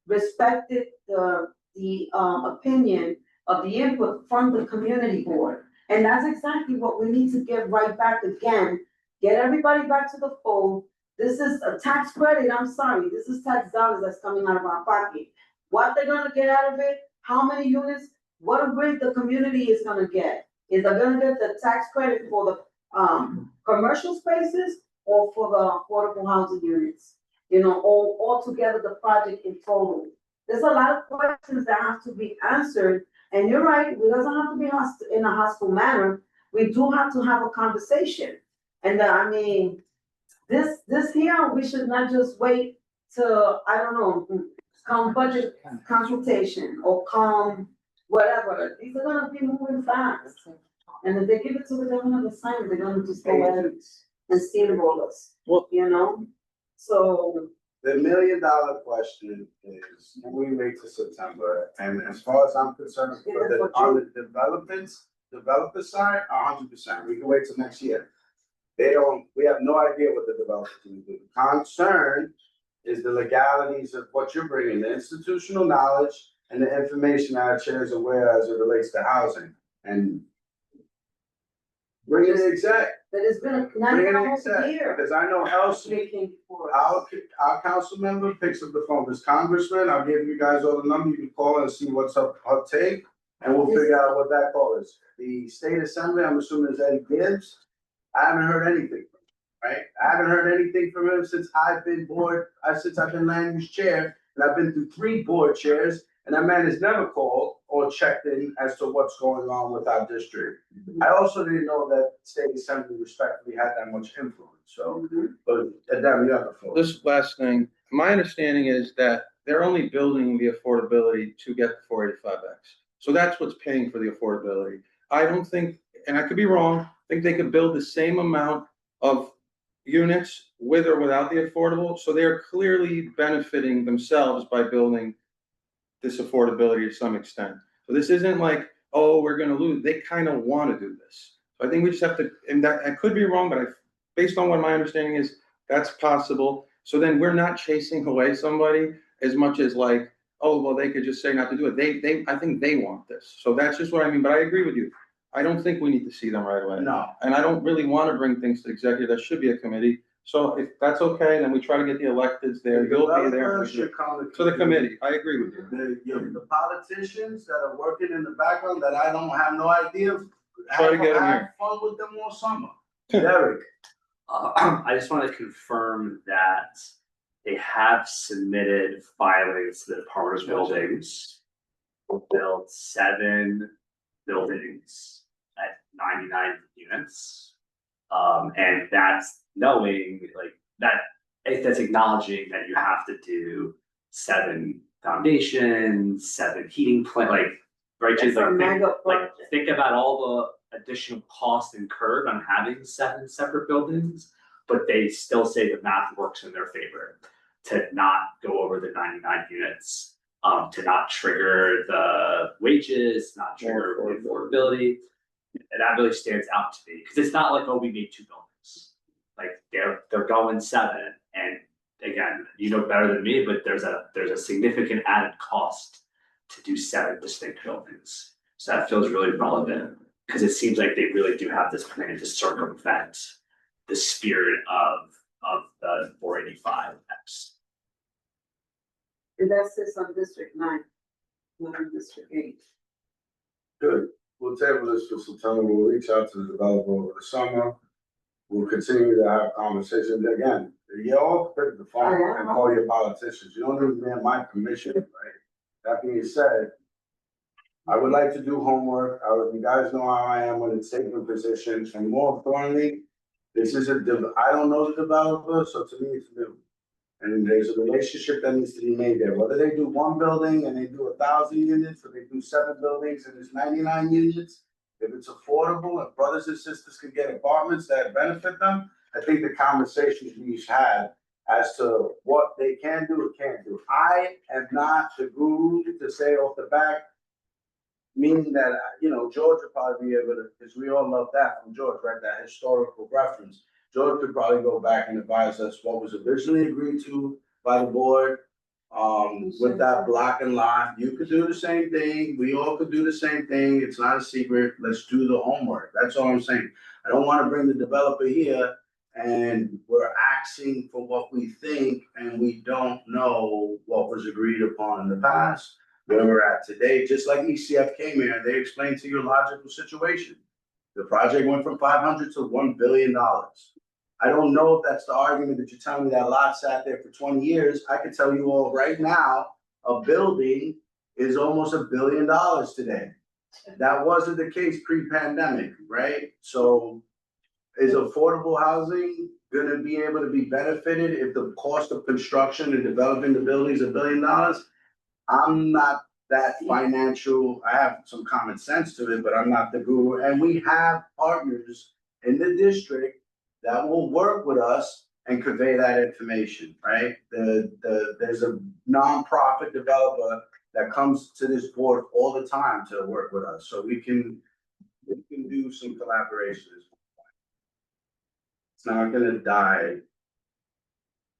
respected the opinion of the input from the community board. And that's exactly what we need to get right back again, get everybody back to the fold. This is a tax credit, I'm sorry, this is tax dollars that's coming out of our pocket. What they're gonna get out of it, how many units, what a rate the community is gonna get. Is they gonna get the tax credit for the commercial spaces or for the affordable housing units? You know, all together the project in total. There's a lot of questions that have to be answered, and you're right, it doesn't have to be in a hostile manner. We do have to have a conversation. And I mean, this here, we should not just wait till, I don't know, come budget consultation or come whatever. These are gonna be moving fast. And if they give it to the governor of assignment, they're gonna just go ahead and steamroll us, you know? So. The $1 million question is, can we wait till September? And as far as I'm concerned, on the developer side, 100%, we can wait till next year. We have no idea what the developers will do. The concern is the legalities of what you're bringing, the institutional knowledge and the information that our chair is aware as it relates to housing. And bring it exact. But it's been Bring it almost a exact, year. because I know Elsie, our council member picks up the phone, this congressman, I'll give you guys all the number, you can call and see what's up, take, and we'll figure out what that call is. The state assembly, I'm assuming is Eddie Gibbs, I haven't heard anything from him, right? I haven't heard anything from him since I've been land use chair, and I've been through 3 board chairs, and that man has never called or checked in as to what's going on with our district. I also didn't know that state assembly respectfully had that much influence, so, but Adam, you have the floor. This last thing, my understanding is that they're only building the affordability to get the 485X. So that's what's paying for the affordability. I don't think, and I could be wrong, I think they could build the same amount of units with or without the affordable. So they're clearly benefiting themselves by building this affordability to some extent. So this isn't like, oh, we're gonna lose. They kind of want to do this. So I think we just have to, and that I could be wrong, but based on what my understanding is, that's possible. So then we're not chasing away somebody as much as like, oh, well, they could just say not to do it. I think they want this. So that's just what I mean. But I agree with you. I don't think we need to see them right away. No. And I don't really want to bring things to executive. That should be a committee. So if that's okay, then we try to get the electeds there. You'll be there. To the committee. I agree with you. The politicians that are working in the background that I don't have no idea. Try to get them here. Have fun with them all summer. Derek. I just want to confirm that they have submitted filings to the Department of Buildings. Built 7 buildings at 99 units. And that's knowing like that, that's acknowledging that you have to do 7 foundations, 7 heating plant, like, right? That's a mega project. Think about all the additional costs incurred on having 7 separate buildings, but they still say the math works in their favor to not go over the 99 units, to not trigger the wages, not trigger the affordability. And that really stands out to me because it's not like, oh, we made 2 buildings. Like they're going 7, and again, you know better than me, but there's a significant added cost to do 7 distinct buildings. So that feels really relevant, because it seems like they really do have this plan to circumvent the spirit of the 485X. That sits on District 9, not on District 8. Good. We'll table this for some time. We'll reach out to the developer over the summer. We'll continue to have conversations. Again, you all pick the phone and call your politicians. You don't need to be in my commission, right? That being said, I would like to do homework. You guys know how I am when it's taking positions, and more importantly, this is I don't know the developer, so to me, it's new. And there's a relationship that needs to be made there, whether they do 1 building and they do 1,000 units, or they do 7 buildings and there's 99 units. If it's affordable and brothers and sisters can get apartments that benefit them, I think the conversations we've had as to what they can do or can't do. I am not the guru to say off the back, meaning that, George would probably be able to, because we all love that from George, right? That historical reference. George could probably go back and advise us what was originally agreed to by the board, with that block and lot. You could do the same thing. We all could do the same thing. It's not a secret. Let's do the homework. That's all I'm saying. I don't want to bring the developer here and we're asking for what we think and we don't know what was agreed upon in the past, where we're at today. Just like ECF came here, they explained to you a logical situation. The project went from 500 to $1 billion. I don't know if that's the argument that you're telling me that lot sat there for 20 years. I can tell you all right now, a building is almost $1 billion today. That wasn't the case pre-pandemic, right? So is affordable housing gonna be able to be benefited if the cost of construction and developing the building is $1 billion? I'm not that financial. I have some common sense to it, but I'm not the guru. And we have partners in the district that will work with us and convey that information, right? There's a nonprofit developer that comes to this board all the time to work with us, so we can do some collaboration. It's not gonna die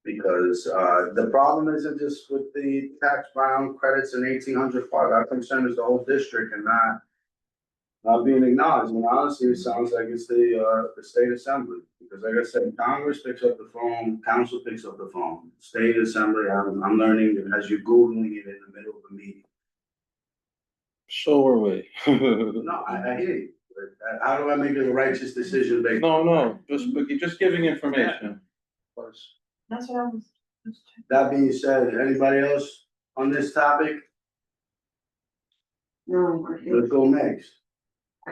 because the problem isn't just with the tax brown credits and 1,800 part. Our concern is the whole district and not being acknowledged. And honestly, it sounds like it's the state assembly, because like I said, Congress picks up the phone, council picks up the phone, state assembly. I'm learning as you're Googling it in the middle of a meeting. So are we. No, I hear you. But how do I make a righteous decision based? No, just giving information. That's what I was. That being said, anybody else on this topic? No, I think, Let's go next.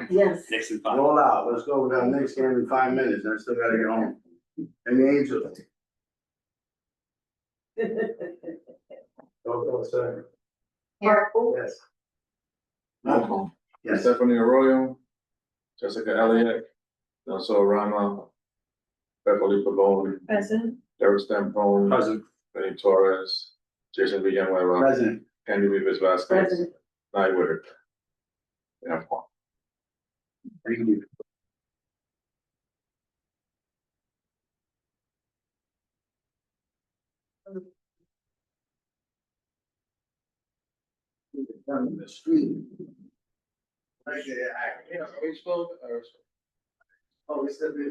yes. Next and final. Roll out. Let's go. We got next game in 5 minutes. I still gotta get home. And the angel. Go, sir. Yes. No. Yes. Stephanie Arroyo, Jessica Elliott, Nelson Rama, Beverly Pavone, Present. Derek Stampone, Present. Benny Torres, Jason Villanueva, President. Andy Rivas Vasquez, President. Nye Woodard. Yeah. Thank you. Down the street. Right there, we spoke, or? Oh, we still.